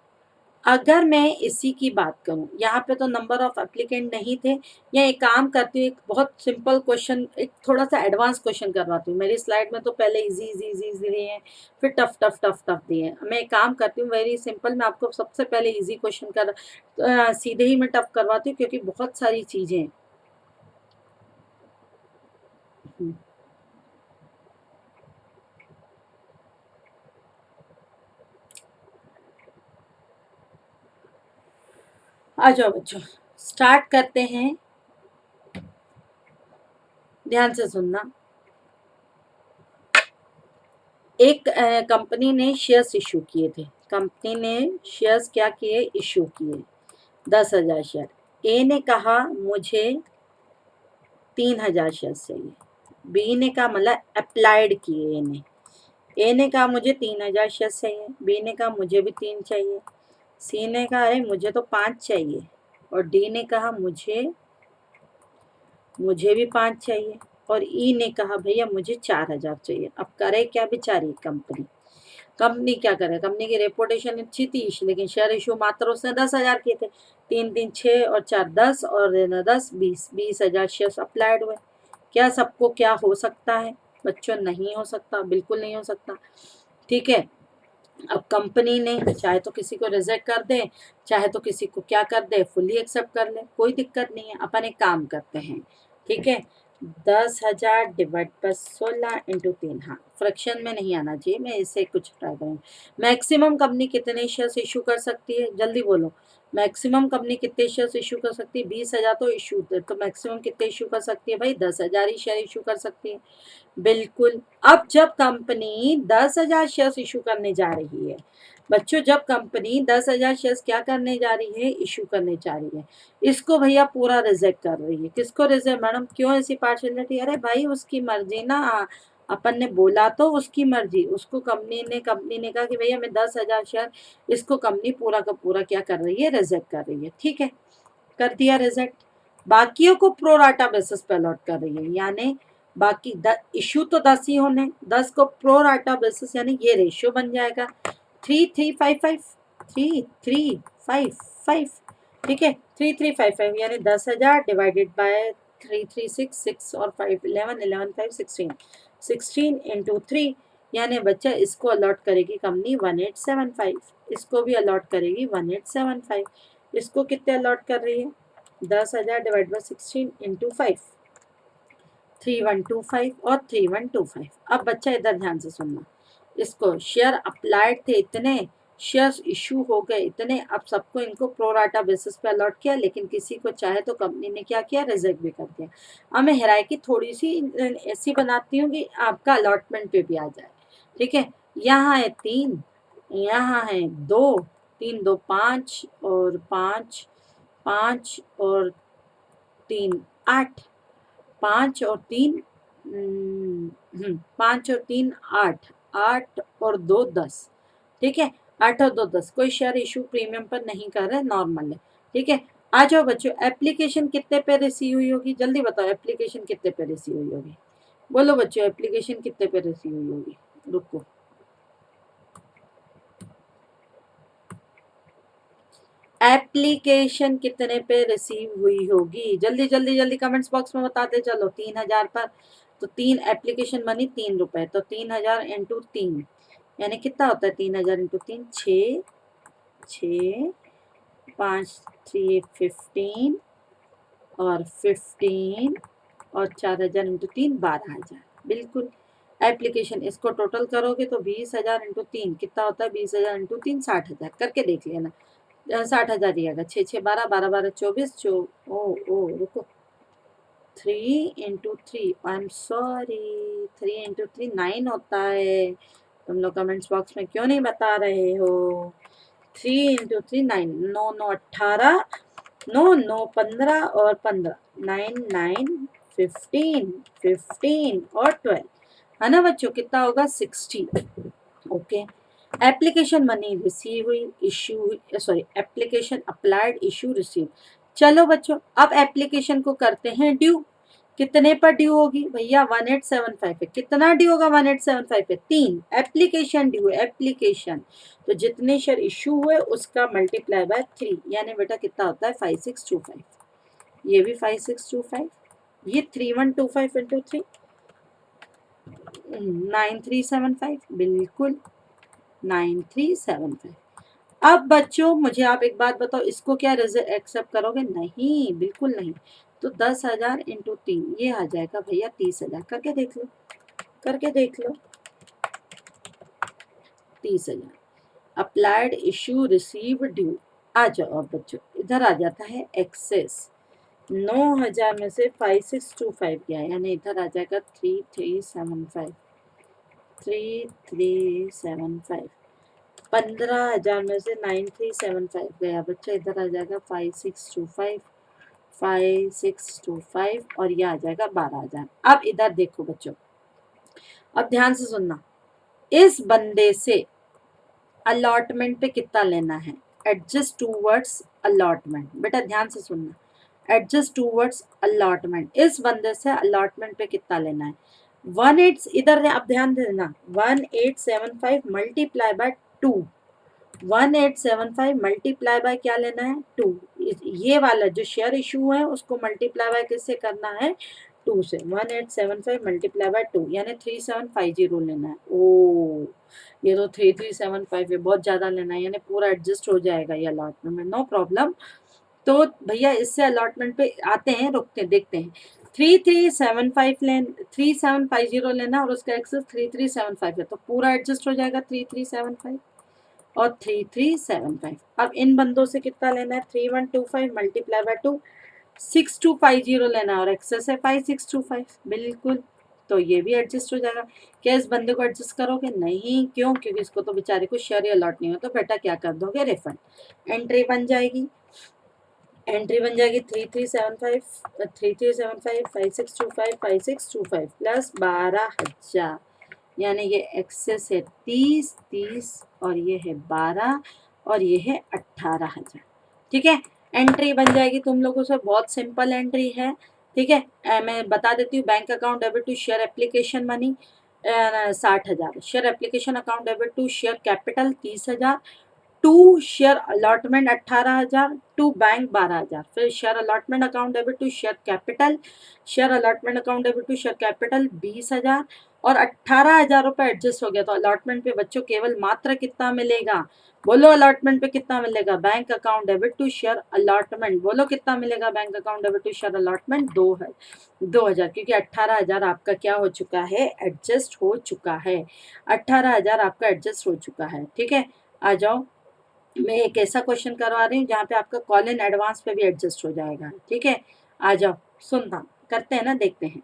अगर मैं इसी की बात करूं, यहाँ पे तो नंबर ऑफ एप्लीकेंट नहीं थे, या एक काम करती हूँ, एक बहुत सिंपल क्वेश्चन, एक थोड़ा सा एडवांस क्वेश्चन करवाती हूँ। मेरी स्लाइड में तो पहले इजी इजी इजी इजी दिए हैं, फिर टफ टफ टफ टफ दिए हैं। मैं एक काम करती हूँ, वेरी सिंपल, मैं आपको सबसे पहले इजी क्वेश्चन कर सीधे ही मैं टफ करवाती हूँ, क्योंकि बहुत सारी चीजें हैं। आ जाओ बच्चों, स्टार्ट करते हैं, ध्यान से सुनना। एक कंपनी ने शेयर्स इशू किए थे, कंपनी ने शेयर्स क्या किए, इशू किए 10,000 शेयर। ए ने कहा मुझे 3,000 शेयर्स चाहिए, बी ने कहा, मतलब अप्लाइड किए ए ने कहा मुझे 3,000 शेयर्स चाहिए, बी ने कहा मुझे भी 3 चाहिए, सी ने कहा अरे मुझे तो 5 चाहिए, और डी ने कहा मुझे भी 5 चाहिए, और ई ने कहा भैया मुझे 4,000 चाहिए। अब करे क्या बेचारी कंपनी, कंपनी क्या करे, कंपनी की रेपुटेशन अच्छी थी, लेकिन शेयर इशू मात्र उसने 10,000 किए थे, 3 3 6 और 4 10, और 10 20,000 शेयर अप्लाइड हुए। क्या सबको क्या हो सकता है बच्चों, नहीं हो सकता, बिल्कुल नहीं हो सकता, ठीक है। अब कंपनी ने चाहे तो किसी को रिजेक्ट कर दे, चाहे तो किसी को क्या कर दे, फुल्ली एक्सेप्ट कर ले, कोई दिक्कत नहीं है। अपन एक काम करते हैं, ठीक है, 10,000 डिवाइड पर 16 इंटू 3, हाँ फ्रैक्शन में नहीं आना चाहिए, मैं इसे कुछ ट्राई करूँ। मैक्सिमम कंपनी कितने शेयर्स इशू कर सकती है, जल्दी बोलो, मैक्सिमम कंपनी कितने शेयर्स इशू कर सकती है, 20,000 तो इशू, तो मैक्सिमम कितने इशू कर सकती है भाई, 10,000 ही शेयर इशू कर सकती है, बिल्कुल। अब जब कंपनी 10,000 शेयर्स इशू करने जा रही है बच्चों, जब कंपनी 10,000 शेयर्स क्या करने जा रही है, इशू करने जा रही है, इसको भैया पूरा रिजेक्ट कर रही है। किसको रिजेक्ट मैडम, क्यों ऐसी पार्शियलिटी, अरे भाई उसकी मर्जी ना, अपन ने बोला तो उसकी मर्जी, उसको कंपनी ने कहा कि भैया मैं 10,000 शेयर, इसको कंपनी पूरा का पूरा क्या कर रही है, रिजेक्ट कर रही है, ठीक है, कर दिया रिजेक्ट। बाकियों को प्रोराटा बेसिस पे अलॉट कर रही है, यानी बाकी इशू तो 10 ही होने, 10 को प्रोराटा बेसिस, यानी ये रेशियो बन जाएगा 3,355, 3,355, ठीक है, 3,355, यानी 10,000 डिवाइडेड बाय 3,366 और 5 11 11 5 16 16 इंटू 3, यानी बच्चा इसको अलॉट करेगी कंपनी 1875, इसको भी अलॉट करेगी 1875, इसको कितने अलॉट कर रही है, 10,000 डिवाइड बाई 16 इंटू 5, 3,125 और 3,125। अब बच्चा इधर ध्यान से सुनना, इसको शेयर अप्लाइड थे इतने, शेयर्स इशू हो गए इतने, अब सबको इनको प्रोराटा बेसिस पे अलॉट किया, लेकिन किसी को चाहे तो कंपनी ने क्या किया, रिजेक्ट भी कर दिया। अब मैं हिराकी थोड़ी सी ऐसी बनाती हूँ कि आपका अलॉटमेंट पे भी आ जाए। ठीक है, यहाँ है 3, यहाँ है 2, 3 2 5 और 5, 5 और 3 8, 5 और 3 5 और 3 8, 8 और 2 10। ठीक है, 8 और 2 10। कोई शेयर इशू प्रीमियम पर नहीं कर रहे, नॉर्मल है। ठीक है, आ जाओ बच्चों, एप्लीकेशन कितने पे रिसीव हुई होगी, जल्दी बताओ एप्लीकेशन कितने पे रिसीव हुई होगी, बोलो बच्चों एप्लीकेशन कितने पे रिसीव हुई होगी। रुको, एप्लीकेशन कितने पे रिसीव हुई होगी, जल्दी जल्दी जल्दी कमेंट्स बॉक्स में बताते चलो। 3000 पर, तो 3 एप्लीकेशन बनी 3 रुपए, तो 3000 इंटू 3 यानी कितना होता है, 3000 इंटू 3 6, 6 5 3 15 और 15 और 4000 इंटू 3 12,000। बिल्कुल, एप्लीकेशन इसको टोटल करोगे तो 20,000 इंटू 3 कितना होता है, 20,000 इंटू 3 60,000, करके देख लेना। 60,000 दिएगा, 6 6 12 12 12 24 ओ ओ रुको, 3 into 3, I am sorry, 3 into 3 9 होता है। तुम लोग कमेंट्स बॉक्स में क्यों नहीं बता रहे हो। 3 इंटू 3 9, 9 9 18, 9 9 15 और 15, 9 9 15 15 और 12, है ना बच्चों, कितना होगा 60। ओके, एप्लीकेशन मनी रिसीव हुई, इश्यू हुई, sorry application applied, issue receive. चलो बच्चों, अब एप्लीकेशन को करते हैं ड्यू। कितने पर ड्यू होगी भैया, 1875 पे। कितना ड्यू होगा 1875 पे, 3 एप्लीकेशन ड्यू, एप्लीकेशन तो जितने शेयर इश्यू हुए उसका मल्टीप्लाई बाय 3, यानी बेटा कितना होता है 5625। ये भी 5625, ये 3125 इंटू 3 9375, बिल्कुल 9375। अब बच्चों मुझे आप एक बात बताओ, इसको क्या एक्सेप्ट करोगे, नहीं बिल्कुल नहीं। तो 10,000 इंटू 3 ये आ जाएगा भैया 30,000, करके देख लो, करके देख लो, 30,000 अप्लाइड, इश्यू, रिसीव, ड्यू। आ जाओ अब बच्चों, इधर आ जाता है एक्सेस। 9,000 में से 5625 गया, यानी इधर आ जाएगा 3375, 3375। 15,000 में से 9375 गया बच्चा, इधर आ जाएगा 5625, 5625 और यह आ जाएगा 12,000। अब इधर देखो बच्चों, अब ध्यान से सुनना, इस बंदे से अलॉटमेंट पे कितना लेना है, एडजस्ट टूवर्ड्स अलॉटमेंट, बेटा ध्यान से सुनना, एडजस्ट टूवर्ड्स अलॉटमेंट, इस बंदे से अलॉटमेंट पे कितना लेना है, 18, इधर आप ध्यान देना, 1875 मल्टीप्लाई बाय 2, 1875 मल्टीप्लाई बाय क्या लेना है 2, ये वाला जो शेयर इशू है उसको मल्टीप्लाई बाय किससे करना है 2 से, 1875 मल्टीप्लाई बाय 2 यानी 3750 लेना है। ओ ये तो 3375 है, बहुत ज्यादा लेना है, यानी पूरा एडजस्ट हो जाएगा ये अलॉटमेंट में, नो प्रॉब्लम। तो भैया इससे अलॉटमेंट पे आते हैं, रुकते हैं, देखते हैं। 3375 3750 लेना और उसका एक्सेस 3375 है, तो पूरा एडजस्ट हो जाएगा 3375 और 3375। अब इन बंदों से कितना लेना है, 3125 मल्टीप्लाई बाय 2, 6250 लेना है और एक्सेस है 5625, बिल्कुल, तो ये भी एडजस्ट हो जाएगा। क्या इस बंदे को एडजस्ट करोगे, नहीं, क्यों, क्योंकि इसको तो बेचारे को शेयर अलॉट नहीं हो, तो बेटा क्या कर दोगे, रिफंड। एंट्री बन जाएगी, एंट्री बन जाएगी 3375, 3375 5625 5625 प्लस 12,000, यानी ये एक्सेस है 30 30 और ये है 12 और ये है 18,000। ठीक है, एंट्री बन जाएगी तुम लोगों से, बहुत सिंपल एंट्री है। ठीक है, मैं बता देती हूँ, bank account debit to share application money 60,000, share application account debit to share capital 30,000, to share allotment 18,000, to bank 12,000, फिर share allotment account debit to share capital, share allotment account debit to share capital 20,000 और 18,000 रुपये adjust हो गया, तो allotment पे बच्चों केवल मात्र कितना मिलेगा, बोलो अलॉटमेंट पे कितना मिलेगा, bank account debit to share allotment, बोलो कितना मिलेगा bank account debit to share allotment, 2,000, क्योंकि 18,000 आपका क्या हो चुका है, एडजस्ट हो चुका है, 18,000 आपका एडजस्ट हो चुका है। ठीक है, आ जाओ, मैं एक ऐसा क्वेश्चन करवा रही हूँ जहाँ पे आपका कॉल इन एडवांस पे भी एडजस्ट हो जाएगा। ठीक है, आ जाओ, सुनना करते हैं ना, देखते हैं।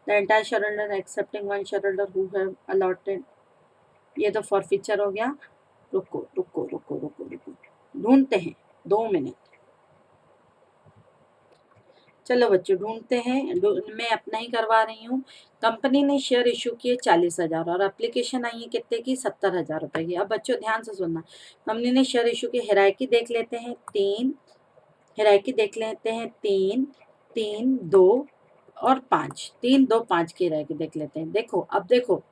The entire shareholder accepting one shareholder who have allotted, ये तो फॉरफीचर हो गया। रुको रुको रुको रुको रुको, ढूंढते हैं, 2 मिनट, चलो बच्चों ढूंढते हैं। मैं अपना ही करवा रही हूँ। कंपनी ने शेयर इशू किए 40,000 और एप्लीकेशन आई है कितने की, 70,000 रुपए की। अब बच्चों ध्यान से सुनना, कंपनी ने शेयर इशू की, हिराकी देख लेते हैं 3, हिराकी देख लेते हैं 3, 3, 2 और 5, 3, 2, 5 की हिराकी देख लेते हैं। देखो अब देखो,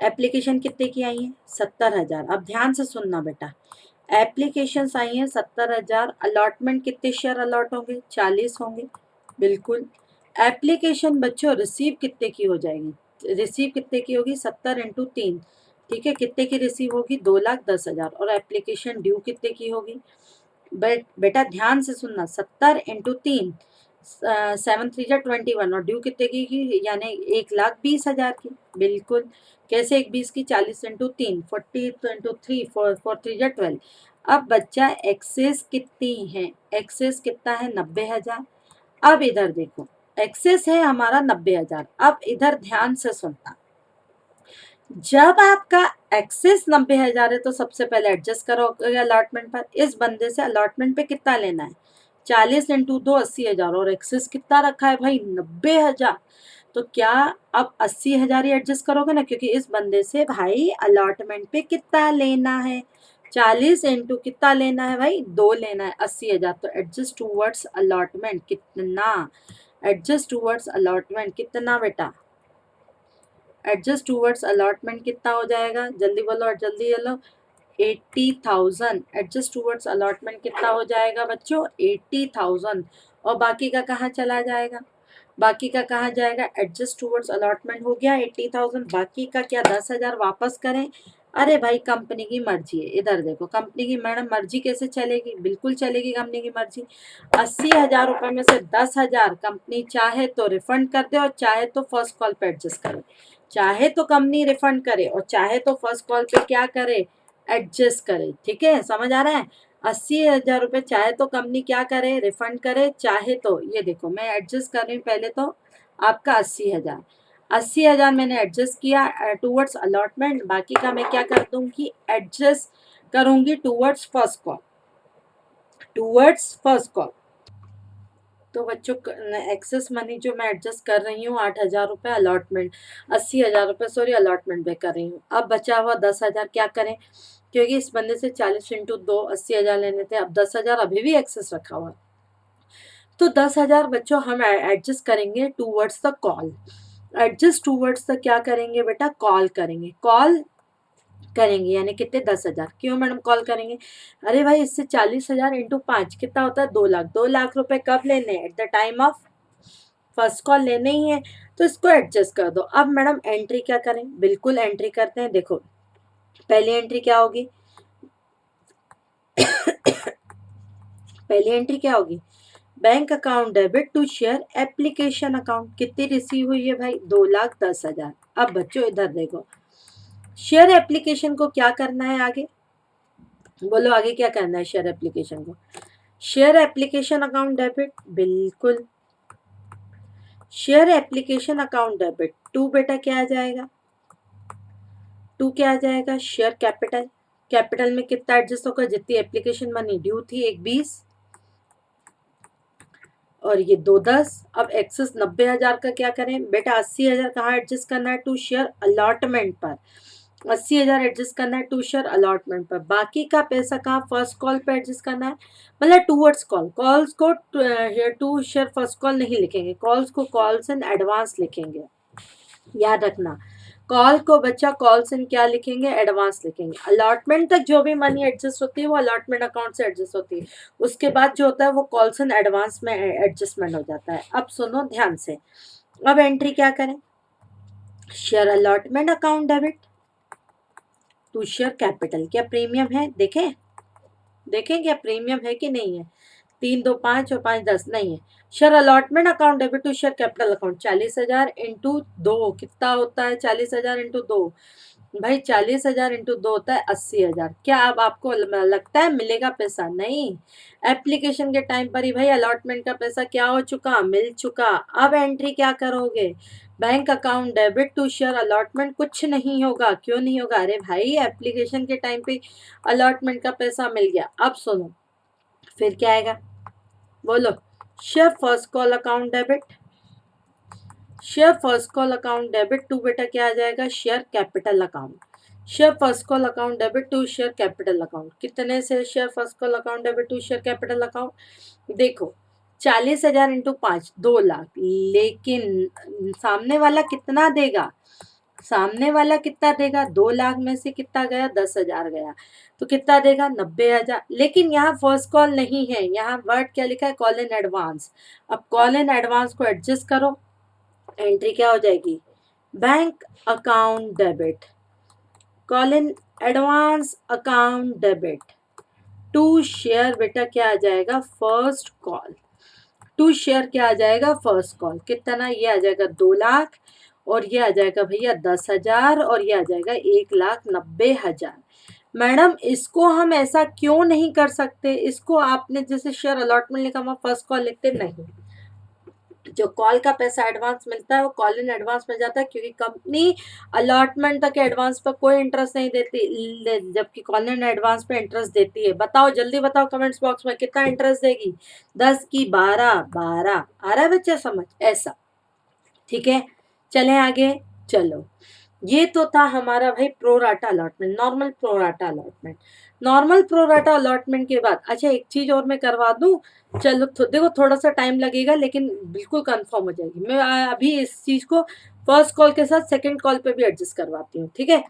एप्लीकेशन कितने की आई है, 70,000। अब ध्यान से सुनना बेटा, एप्लीकेशन आई है 70,000, अलॉटमेंट कितने शेयर अलॉट होंगे, 40 होंगे, बिल्कुल। एप्लीकेशन बच्चों रिसीव कितने की हो जाएगी, रिसीव कितने की होगी, 70 इंटू 3, ठीक है, कितने की रिसीव होगी, 2,10,000। और एप्लीकेशन ड्यू कितने की होगी, बेटा ध्यान से सुनना, 70 इंटू 3, 7 3 जा 21, और ड्यू कितने की, यानी 1,20,000 की, बिल्कुल। कैसे 1,20 की, 40 इंटू 3, 40 इंटू 3, 4 3 जा 12। अब बच्चा एक्सेस कितनी है, एक्सेस कितना है, 90,000। अब इधर देखो, एक्सेस है हमारा 90,000। अब इधर ध्यान से सुनना, जब आपका एक्सेस 90,000 है तो सबसे पहले एडजस्ट करोगे अलॉटमेंट पर। इस बंदे से अलॉटमेंट पे कितना लेना है, 40 इंटू 2, 80,000, और एक्सेस कितना रखा है भाई, 90,000। तो क्या अब 80,000 ही एडजस्ट करोगे ना, क्योंकि इस बंदे से भाई अलॉटमेंट पे कितना लेना है, 40 इंटू कितना लेना है भाई, 2 लेना है, 80,000। तो एडजस्ट टूवर्ड्स अलॉटमेंट कितना, एडजस्ट टूवर्ड्स अलॉटमेंट कितना बेटा, एडजस्ट टूवर्ड्स अलॉटमेंट कितना हो जाएगा, जल्दी बोलो और जल्दी बोलो, 80,000। एडजस्ट टूवर्ड्स अलॉटमेंट कितना हो जाएगा बच्चों, 80,000। और बाकी का कहाँ चला जाएगा, बाकी का कहाँ जाएगा, एडजस्ट टूवर्ड्स अलॉटमेंट हो गया 80,000, बाकी का क्या 10,000 वापस करें। अरे भाई कंपनी की मर्जी है, इधर देखो, कंपनी की मैडम मर्जी कैसे चलेगी, बिल्कुल चलेगी कंपनी की मर्जी। 80,000 रुपए में से 10,000 कंपनी चाहे तो रिफंड कर दे और चाहे तो फर्स्ट कॉल पे एडजस्ट करे, चाहे तो कंपनी रिफंड करे और चाहे तो फर्स्ट कॉल पे क्या करे, एडजस्ट करे। ठीक है, समझ आ रहा है, 80,000 रुपये चाहे तो कंपनी क्या करे, रिफंड करे, चाहे तो, ये देखो मैं एडजस्ट कर रही हूँ, पहले तो आपका 80,000, 80,000 मैंने एडजस्ट किया टूवर्ड्स अलॉटमेंट, बाकी का मैं क्या कर दूंगी, एडजस्ट करूंगी towards first call, towards first call. तो बच्चों एक्सेस मनी जो मैं एडजस्ट कर रही हूँ 8,000 रुपये अलॉटमेंट, 80,000 रुपये सॉरी अलॉटमेंट पे कर रही हूँ। अब बचा हुआ 10,000 क्या करें, क्योंकि इस बंदे से 40 इंटू 2 80,000 लेने थे, अब 10,000 अभी भी एक्सेस रखा हुआ, तो 10,000 बच्चों हम एडजस्ट करेंगे towards the call, adjust towards the क्या करेंगे बेटा, कॉल करेंगे, कॉल करेंगे, यानी कितने 10,000। क्यों मैडम कॉल करेंगे, अरे भाई इससे 40,000 इंटू 5 कितना होता है, 2 लाख, 2 लाख रुपए कब लेने, eight the time of first call लेने ही है, तो इसको एडजस्ट कर दो। अब मैडम एंट्री क्या करें, बिल्कुल एंट्री करते हैं। देखो पहली एंट्री क्या होगी, पहली एंट्री क्या होगी, bank account debit to share application account, कितनी रिसीव हुई है भाई, 2,10,000। अब बच्चों इधर देखो, शेयर एप्लीकेशन को क्या करना है आगे, बोलो आगे क्या करना है शेयर एप्लीकेशन को, शेयर एप्लीकेशन अकाउंट डेबिट, बिल्कुल, share application account debit to बेटा क्या आ जाएगा, टू क्या आ जाएगा, शेयर कैपिटल, कैपिटल में कितना एडजस्ट होगा, जितनी एप्लीकेशन मनी ड्यू थी 1,20 और ये 2,10। अब एक्सेस 90,000 का क्या करें बेटा, 80,000 कहाँ एडजस्ट करना है, टू शेयर अलॉटमेंट पर, 80,000 एडजस्ट करना है टू शेयर अलॉटमेंट पर, बाकी का पैसा कहाँ, फर्स्ट कॉल पे एडजस्ट करना है, मतलब टूवर्ड्स कॉल, कॉल्स को टू शेयर फर्स्ट कॉल नहीं लिखेंगे, कॉल्स को कॉल्स इन एडवांस लिखेंगे, याद रखना, कॉल को बच्चा कॉल्स इन क्या लिखेंगे, एडवांस लिखेंगे। अलॉटमेंट तक जो भी मनी एडजस्ट होती है वो अलॉटमेंट अकाउंट से एडजस्ट होती है, उसके बाद जो होता है वो कॉल्स इन एडवांस में एडजस्टमेंट हो जाता है। अब सुनो ध्यान से, अब एंट्री क्या करें, share allotment account debit to share capital, क्या प्रीमियम है? देखें देखें क्या प्रीमियम है कि नहीं है? 3 2 5 और 5 10 नहीं है। Share allotment account debit to share capital account 40,000 into 2 कितना होता है? 40,000 इंटू 2 भाई 40,000 इंटू 2 होता है 80,000। क्या अब आपको लगता है मिलेगा पैसा? नहीं, एप्लीकेशन के टाइम पर ही भाई अलॉटमेंट का पैसा क्या हो चुका? मिल चुका। अब एंट्री क्या करोगे? Bank account debit to share allotment कुछ नहीं होगा। क्यों नहीं होगा? अरे भाई एप्लीकेशन के टाइम पे अलॉटमेंट का पैसा मिल गया। अब सुनो फिर क्या आएगा, बोलो। Share first call account debit, share first call account debit to बेटा क्या आ जाएगा? Share capital account. Share first call account debit to share capital account, कितने से share first call account debit to share capital account? देखो 40,000 into 5 2 lakh, लेकिन सामने वाला कितना देगा? सामने वाला कितना देगा? 2 लाख में से कितना गया? 10,000 गया, तो कितना देगा? 90,000। लेकिन यहाँ फर्स्ट कॉल नहीं है, यहाँ वर्ड क्या लिखा है? Call in advance. अब कॉल इन एडवांस को एडजस्ट करो, एंट्री क्या हो जाएगी? Bank account debit, call in advance account debit to share बेटा क्या आ जाएगा? First call. टू शेयर क्या आ जाएगा? First call. कितना? ये आ जाएगा 2 लाख, और ये आ जाएगा भैया 10,000, और ये आ जाएगा 1,90,000। मैडम इसको हम ऐसा क्यों नहीं कर सकते? इसको आपने जैसे शेयर अलॉटमेंट लिखा हुआ फर्स्ट कॉल लिखते नहीं, जो कॉल का पैसा एडवांस मिलता है वो कॉल इन एडवांस में जाता है, क्योंकि कंपनी अलॉटमेंट तक एडवांस पर कोई इंटरेस्ट नहीं देती, जबकि कॉल इन एडवांस पे इंटरेस्ट देती है। बताओ जल्दी बताओ कमेंट्स बॉक्स में कितना इंटरेस्ट देगी? 10 की 12, 12 आ रहा है बच्चा समझ? ऐसा ठीक है। चलें आगे, चलो। ये तो था हमारा भाई pro rata allotment, normal pro rata allotment. Normal pro rata allotment के बाद अच्छा एक चीज और मैं करवा दूं, चलो देखो थोड़ा सा टाइम लगेगा लेकिन बिल्कुल कंफर्म हो जाएगी। मैं अभी इस चीज को फर्स्ट कॉल के साथ सेकंड कॉल पे भी एडजस्ट करवाती हूँ, ठीक है।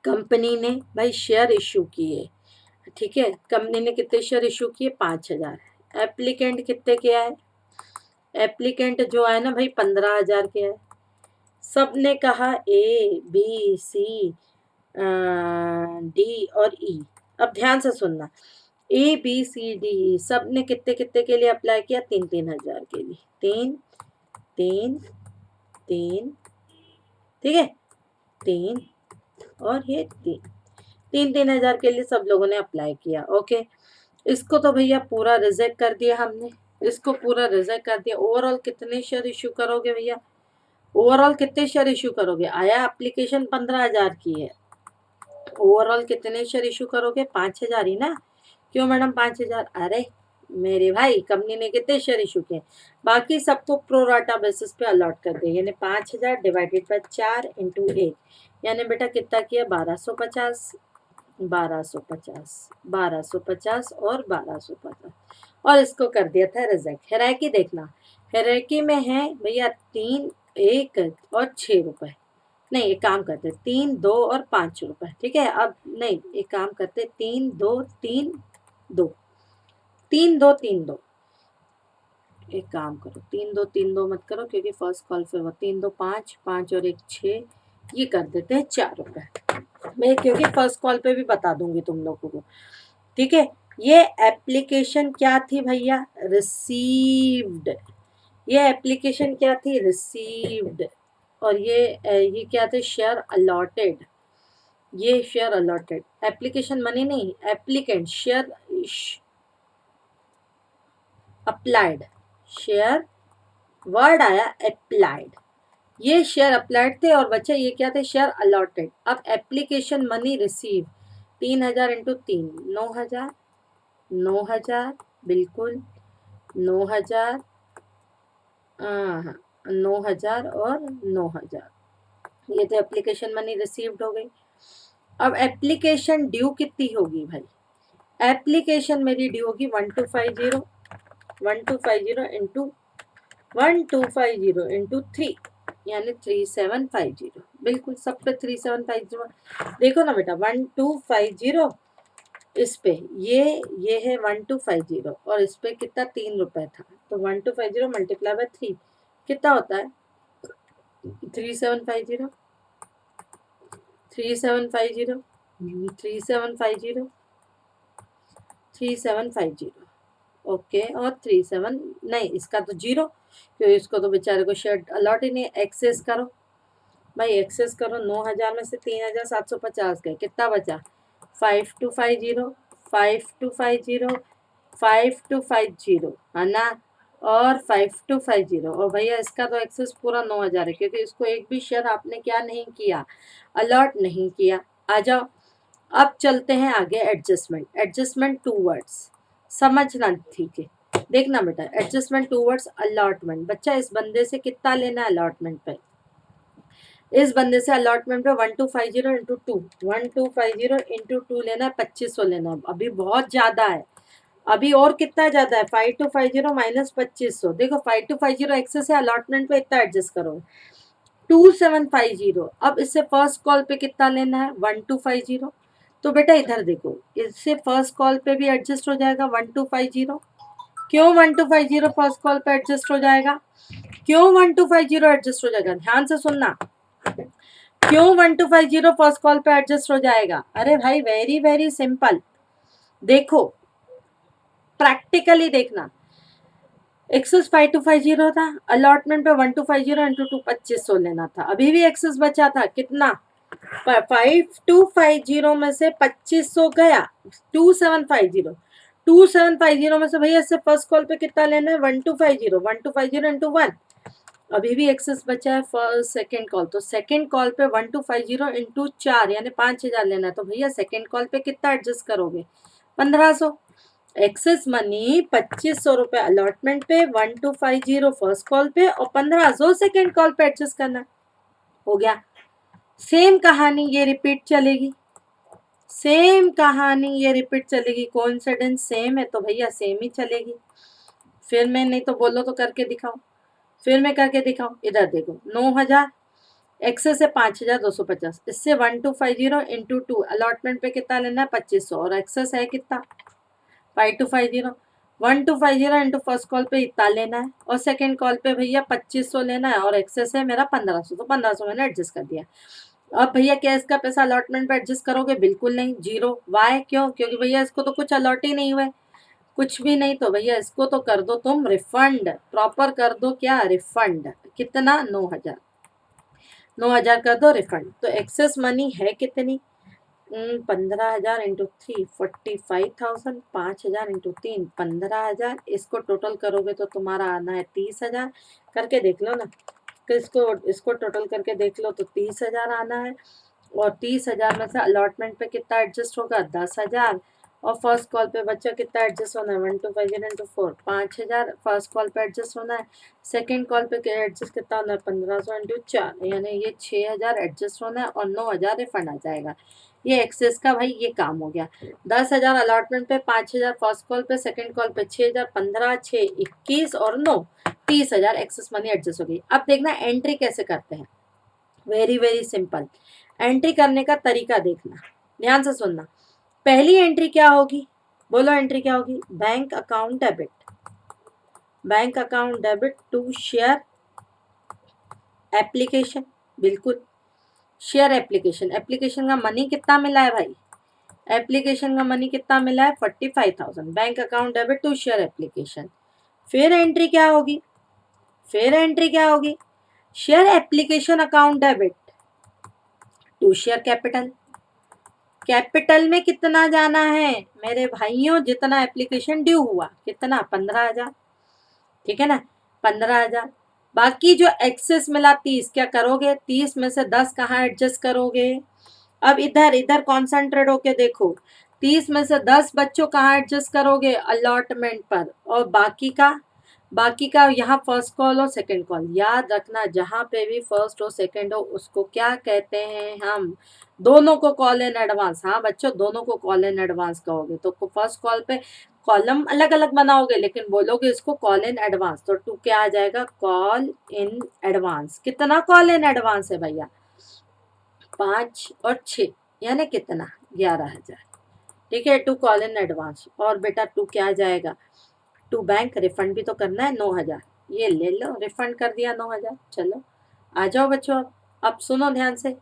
कंपनी ने भाई शेयर इशू किए, ठीक है। कंपनी ने कितने शेयर इशू किए? 5,000। एप्लीकेंट कितने के आए? एप्लीकेंट जो है ना भाई 15,000 के है। सबने कहा ए बी सी डी और ई। अब ध्यान से सुनना, A B C D E सब ने कितने कितने के लिए अप्लाई किया? 3-3 हजार के लिए। 3 3 3, ठीक है। 3 और ये 3 3 3 हजार के लिए सब लोगों ने अप्लाई किया। ओके, इसको तो भैया पूरा रिजेक्ट कर दिया हमने, इसको पूरा रिजेक्ट कर दिया। ओवरऑल कितने शेयर इशू करोगे भैया? ओवरऑल कितने शेयर इशू करोगे? आया एप्लीकेशन 15,000 की है, ओवरऑल कितने शेयर इशू करोगे? 5,000 ही ना। क्यों मैडम 5,000? अरे मेरे भाई कंपनी ने कितने शेयर इशू किए? बाकी सबको प्रोराटा बेसिस पे अलॉट कर दिया, यानी 5,000 डिवाइडेड बाय 4 इंटू 1, यानी बेटा कितना किया? 1250, 1250, 1250 और 1250, और इसको कर दिया था रिजेक्ट। हेराकी देखना, हेराकी में है भैया 3 1 और 6 रुपए। नहीं एक काम करते 3 2 और 5 रुपए, ठीक है। अब नहीं एक काम करते 3 2 3 2, 3 2 3 2। एक काम करो 3 2 3 2 मत करो, क्योंकि फर्स्ट कॉल पे वो 3 2 5 5 और 1 6, ये कर देते हैं 4 रुपए। मैं क्योंकि फर्स्ट कॉल पे भी बता दूंगी तुम लोगों को, ठीक है। ये एप्लीकेशन क्या थी भैया? रिसीव्ड। ये एप्लीकेशन क्या थी? रिसीव्ड। और ये क्या थे? Share allotted. ये शेयर अलॉटेड, एप्लीकेशन मनी नहीं, applicant share applied, share word आया अप्लाइड, ये शेयर अप्लाइड थे, और बच्चे ये क्या थे? Share allotted. अब एप्लीकेशन मनी रिसीव 3,000 इंटू 3 9,000, 9,000 बिल्कुल 9,000, हाँ 9,000 और 9,000, ये तो एप्लीकेशन मनी रिसीव्ड हो गई। अब एप्लीकेशन ड्यू कितनी होगी भाई? एप्लीकेशन मेरी ड्यू होगी 1250, 1250 इंटू 1250 इंटू 3, यानी 3750। बिल्कुल सब पे 3750। देखो ना बेटा 1250 इस पे, ये है 1250, और इस पे कितना? 3 रुपए था, तो 1250 मल्टीप्लाई बाय 3 कितना होता है? 3750 3750 3750 3750 ओके। और 37 नहीं, इसका तो जीरो, क्योंकि इसको तो बेचारे को शेयर अलॉट ही नहीं। एक्सेस करो भाई, एक्सेस करो। 9,000 में से 3,750 गए, कितना बचा? 5250 5250 5250 है ना, और 5250। और भैया इसका तो एक्सेस पूरा 9,000 है, क्योंकि इसको एक भी शेयर आपने क्या नहीं किया, अलॉट नहीं किया। आ जाओ, अब चलते हैं आगे। एडजस्टमेंट, एडजस्टमेंट टू वर्ड्स समझना, ठीक है। देखना बेटा, एडजस्टमेंट टू वर्ड्स अलॉटमेंट। बच्चा इस बंदे से कितना लेना है अलॉटमेंट पे? इस बंदे से अलॉटमेंट पे 1250 इंटू 2 1250 इंटू 2 लेना है, 2500 लेना है। अभी बहुत ज्यादा है, अभी और कितना ज्यादा है? 5250 माइनस 2500। देखो 5250 एक्सेस है, अलॉटमेंट पे इतना एडजस्ट करो 2750। अब इससे फर्स्ट कॉल पे कितना लेना है? 1250। तो बेटा इधर देखो, इससे फर्स्ट कॉल पे भी एडजस्ट हो जाएगा 1250। क्यों 1250 फर्स्ट कॉल पे एडजस्ट हो जाएगा? क्यों 1250 एडजस्ट हो जाएगा? ध्यान से सुनना, क्यों 1250 फर्स्ट कॉल पे एडजस्ट हो जाएगा? अरे भाई वेरी वेरी सिंपल, देखो प्रैक्टिकली देखना। एक्सेस 5250 था, अलॉटमेंट पे 1250 इंटू 2 2500 लेना था। अभी भी एक्सेस बचा था कितना? 5250 में से 2500 गया, 2750 में से भैया इससे फर्स्ट कॉल पे कितना लेना है? 1250 इंटू 1। अभी भी एक्सेस बचा है फर्स्ट सेकेंड कॉल, तो सेकेंड कॉल पे 1250 इंटू 4 यानी 5000 लेना है। तो भैया सेकेंड कॉल पे कितना एडजस्ट करोगे? 1500। एक्सेस मनी 2500 रुपए अलॉटमेंट पे, 1250 फर्स्ट कॉल पे और 1500 सेकेंड कॉल पे एडजस्ट करना है। हो गया। सेम कहानी ये रिपीट चलेगी, सेम कहानी ये रिपीट चलेगी। कोइंसिडेंस सेम है तो भैया सेम ही चलेगी। फिर मैं नहीं तो बोलो तो करके दिखाओ, फिर मैं करके दिखाऊं। इधर देखो 9000 एक्सेस है 5250, इससे 1250 इंटू 2 अलॉटमेंट पे कितना लेना है? 2500। और एक्सेस है कितना? 5250। 1250 इंटू फर्स्ट कॉल पे इतना लेना है, और सेकेंड कॉल पे भैया 2500 लेना है, और एक्सेस है मेरा 1500, तो 1500 मैंने एडजस्ट कर दिया। अब भैया क्या इसका पैसा अलॉटमेंट पे एडजस्ट करोगे? बिल्कुल नहीं, जीरो। वाई? क्यों? क्योंकि भैया इसको तो कुछ अलॉट ही नहीं हुआ है, कुछ भी नहीं। तो भैया इसको तो कर दो तुम रिफंड, प्रॉपर कर दो क्या? रिफंड। कितना? 9000। 9000 कर दो रिफंड। तो एक्सेस मनी है कितनी? 15,000 इंटू 3 45,000, 5,000 इंटू 3 15,000। इसको टोटल करोगे तो तुम्हारा आना है 30,000। करके देख लो ना, तो इसको टोटल करके देख लो तो 30,000 आना है। और 30,000 में से अलॉटमेंट पे कितना एडजस्ट होगा? 10,000। और फर्स्ट कॉल पे बच्चा कितना एडजस्ट होना है? 1250 इंटू 4 5,000 फर्स्ट कॉल पे एडजस्ट होना है। सेकेंड कॉल पे एडजस्ट कितना होना है? 1500 इंटू 4 यानी ये 6,000 एडजस्ट होना है, और 9,000 रिफंड आ जाएगा। ये एक्सेस का भाई ये काम हो गया। 10,000 अलॉटमेंट पे, 5,000 फर्स्ट कॉल पे, सेकेंड कॉल पे 6,000, 15 6 21 और 9 30,000 एक्सेस मनी एडजस्ट हो गई। अब देखना एंट्री कैसे करते हैं। Very very simple. एंट्री करने का तरीका देखना, ध्यान से सुनना। पहली एंट्री क्या होगी? बोलो एंट्री क्या होगी? Bank account debit, bank account debit to share application. बिल्कुल, शेयर एप्लीकेशन। एप्लीकेशन का मनी कितना मिला है भाई? एप्लीकेशन का मनी कितना मिला है? 45,000। Bank account debit to share application. फिर एंट्री क्या होगी? फिर एंट्री क्या होगी? Share application account debit to share capital. Capital में कितना जाना है मेरे भाइयों? जितना एप्लीकेशन ड्यू हुआ, कितना? 15,000। ठीक है ना, 15,000। बाकी जो एक्सेस मिला 30, क्या करोगे? 30 में से 10 कहाँ एडजस्ट करोगे? अब इधर इधर कॉन्सेंट्रेट होके देखो। 30 में से 10 बच्चों कहाँ एडजस्ट करोगे? अलॉटमेंट पर। और बाकी का यहाँ फर्स्ट कॉल और सेकंड कॉल। याद रखना, जहाँ पे भी फर्स्ट हो सेकंड हो उसको क्या कहते हैं हम? दोनों को कॉल इन एडवांस। हाँ बच्चों, दोनों को कॉल इन एडवांस कहोगे तो फर्स्ट कॉल पे कॉलम अलग अलग बनाओगे, लेकिन बोलोगे इसको कॉल इन एडवांस। तो टू क्या आ जाएगा? Call in advance. कितना कॉल इन एडवांस है भैया? 5 और 6 यानी कितना? 11,000। ठीक है, टू कॉल इन एडवांस। और बेटा टू क्या आ जाएगा? टू बैंक रिफंड भी तो करना है 9,000। ये ले लो, रिफंड कर दिया 9,000। चलो आ जाओ बच्चों, अब सुनो ध्यान से।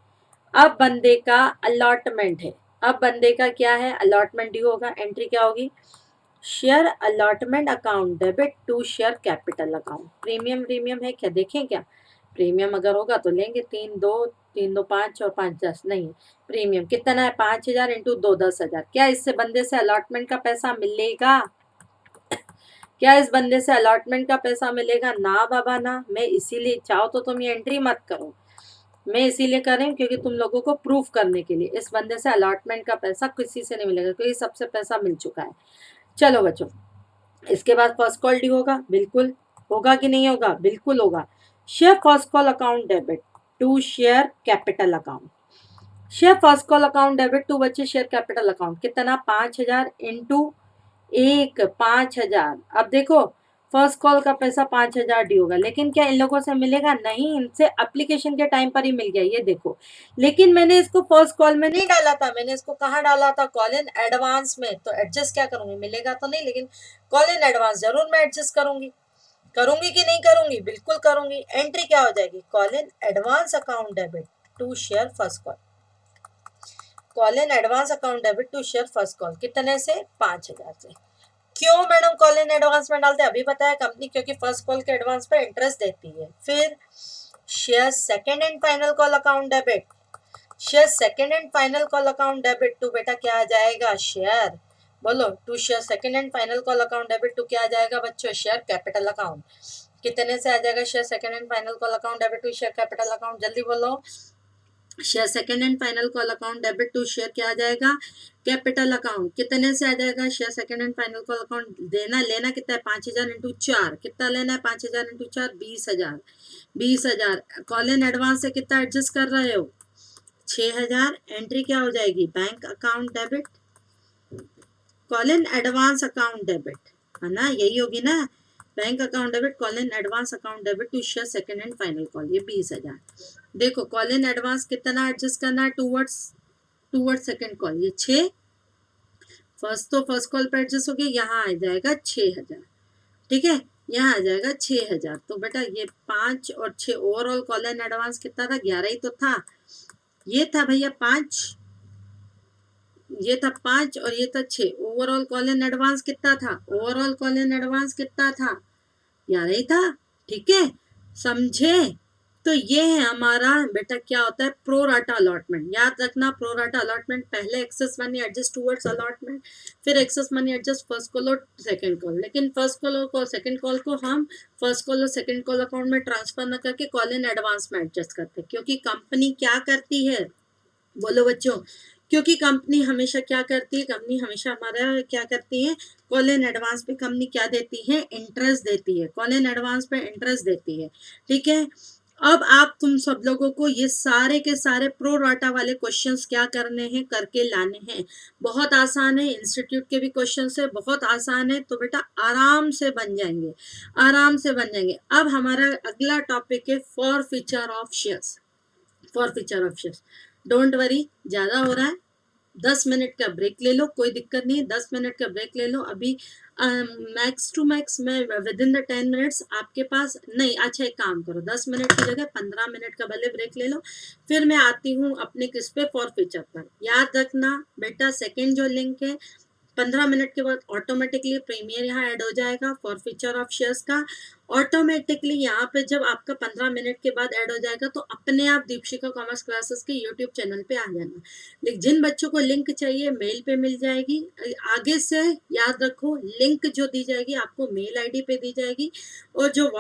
अब बंदे का अलॉटमेंट है, अब बंदे का क्या है, अलॉटमेंट ड्यू होगा। एंट्री क्या होगी, share allotment account debit to share capital account. Premium premium है क्या, देखें क्या, प्रीमियम अगर होगा तो लेंगे, 3 2 5 और 5 10, नहीं प्रीमियम कितना है, 5,000 इंटू 2 10,000। क्या इससे बंदे से अलॉटमेंट का पैसा मिलेगा, क्या इस बंदे से अलॉटमेंट का पैसा मिलेगा, ना बाबा ना। मैं इसीलिए, चाहो तो तुम ये एंट्री मत करो, मैं इसीलिए कर रही हूँ क्योंकि तुम लोगों को प्रूफ करने के लिए, इस बंदे से अलॉटमेंट का पैसा किसी से नहीं मिलेगा क्योंकि सबसे पैसा मिल चुका है। चलो बच्चों, इसके बाद फर्स्ट कॉल ड्यू होगा, बिल्कुल होगा कि नहीं होगा, बिल्कुल होगा। Share first call account debit to share capital account. Share first call account debit to बच्चे शेयर कैपिटल अकाउंट कितना, 5,000 इंटू 5,000। अब देखो फर्स्ट कॉल का पैसा 5,000 ड्यू होगा, लेकिन क्या इन लोगों से मिलेगा, नहीं, इनसे एप्लीकेशन के टाइम पर ही मिल गया, ये देखो। लेकिन मैंने इसको फर्स्ट कॉल में नहीं डाला था, मैंने इसको कहाँ डाला था, कॉल इन एडवांस में। तो एडजस्ट क्या करूंगी, मिलेगा तो नहीं, लेकिन कॉल इन एडवांस जरूर मैं एडजस्ट करूंगी। करूंगी कि नहीं करूंगी, बिल्कुल करूंगी। एंट्री क्या हो जाएगी, call in advance account debit to share first call. Call in advance account debit to share first call कितने से, 5,000 से। क्यों मैडम कॉल इन एडवांस में डालते हैं, अभी बताया कंपनी, क्योंकि फर्स्ट कॉल के एडवांस पर इंटरेस्ट देती है। फिर share second and final call account debit, share second and final call account debit to बेटा क्या आ जाएगा, शेयर, बोलो, to share second and final call account debit to क्या आ जाएगा बच्चों, शेयर कैपिटल अकाउंट। कितने से आ जाएगा share second and final call account debit to share capital account, जल्दी बोलो। Share second and final call account debit to share क्या आ जाएगा, कैपिटल अकाउंट। कितने से आ जाएगा, share second and final call account, देना लेना कितना है, 5,000 इंटू 4, कितना लेना है, 5,000 इंटू 4, 20,000। 20,000 कॉल इन एडवांस से कितना एडजस्ट कर रहे हो, 6,000। एंट्री क्या हो जाएगी, bank account debit, call in advance account debit, है ना, यही होगी ना, bank account debit, call in advance account debit to share second and final call, ये 20,000। देखो कॉल इन एडवांस कितना एडजस्ट करना है, टूवर्ड्स सेकंड कॉल, ये 6, फर्स्ट तो फर्स्ट कॉल पर एडजस्ट हो गया, यहाँ आ जाएगा 6,000, ठीक है, यहाँ आ जाएगा 6,000। तो बेटा ये 5 और 6 ओवरऑल कॉल इन एडवांस कितना था, 11 ही तो था, ये था भैया 5, ये था 5 और ये था 6, ओवरऑल कॉल इन एडवांस कितना था, ओवरऑल कॉल इन एडवांस कितना था, 11 ही था, ठीक है, समझे। तो ये है हमारा बेटा क्या होता है, प्रो राटा अलॉटमेंट। याद रखना, प्रो राटा अलॉटमेंट पहले excess money adjust towards allotment, फिर excess money adjust first call और सेकंड कॉल। लेकिन फर्स्ट कॉल और सेकंड कॉल को हम फर्स्ट कॉल और सेकंड कॉल अकाउंट में ट्रांसफर न करके कॉल इन एडवांस में एडजस्ट करते हैं, क्योंकि कंपनी क्या करती है, बोलो बच्चों, क्योंकि कंपनी हमेशा क्या करती है, कंपनी हमेशा हमारा क्या करती है, कॉल इन एडवांस पे कंपनी क्या देती है, इंटरेस्ट देती है, कॉल इन एडवांस पे इंटरेस्ट देती है, ठीक है। अब आप तुम सब लोगों को ये सारे के सारे प्रो राटा वाले क्वेश्चंस क्या करने हैं, करके लाने हैं। बहुत आसान है, इंस्टीट्यूट के भी क्वेश्चंस है, बहुत आसान है, तो बेटा आराम से बन जाएंगे, आराम से बन जाएंगे। अब हमारा अगला टॉपिक है forfeiture of shares, for feature of shares. Don't worry, ज़्यादा हो रहा है, 10 मिनट का ब्रेक ले लो, कोई दिक्कत नहीं है, 10 मिनट का ब्रेक ले लो। अभी मैक्स टू मैक्स मैं विद इन द 10 मिनट्स आपके पास नहीं, अच्छा एक काम करो, 10 मिनट की जगह 15 मिनट का भले ब्रेक ले लो, फिर मैं आती हूँ अपने किस पे, फॉर फीचर पर। याद रखना बेटा, सेकेंड जो लिंक है 15 मिनट के बाद ऑटोमेटिकली प्रीमियर यहाँ ऐड हो जाएगा फॉर फीचर ऑफ शेयर्स का। ऑटोमेटिकली यहाँ पे जब आपका 15 मिनट के बाद ऐड हो जाएगा तो अपने आप दीपशिका कॉमर्स क्लासेस के यूट्यूब चैनल पे आ जाना। लेकिन जिन बच्चों को लिंक चाहिए मेल पे मिल जाएगी, आगे से याद रखो, लिंक जो दी जाएगी आपको मेल आईडी पे दी जाएगी, और जो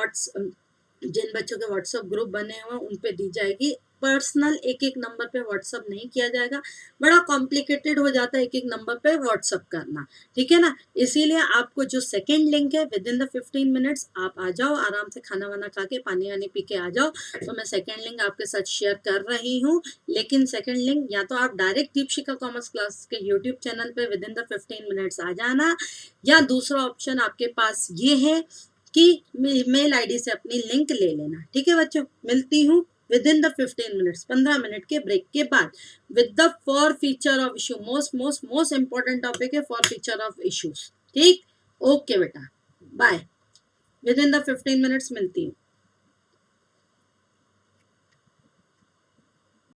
जिन बच्चों के व्हाट्सएप ग्रुप बने हुए उन पे दी जाएगी। पर्सनल एक एक नंबर पे व्हाट्सअप नहीं किया जाएगा, बड़ा कॉम्प्लिकेटेड हो जाता है एक एक नंबर पे व्हाट्सअप करना, ठीक है ना। इसीलिए आपको जो सेकंड लिंक है विद इन द 15 मिनट्स आप आ जाओ, आराम से खाना वाना खा के पानी वानी पी के आ जाओ। तो मैं सेकंड लिंक आपके साथ शेयर कर रही हूँ, लेकिन सेकंड लिंक या तो आप डायरेक्ट दीपशिका कॉमर्स क्लास के यूट्यूब चैनल पे विद इन द 15 मिनट्स आ जाना, या दूसरा ऑप्शन आपके पास ये है कि मेल आईडी से अपनी लिंक ले लेना, ठीक है बच्चों। मिलती हूँ within the 15 minutes, 15 minute के ब्रेक के बाद, with the forfeiture of issue. Most important topic है फॉर फीचर ऑफ इश्यूज, ठीक। ओके बेटा, bye, within the 15 minutes मिलती हूँ।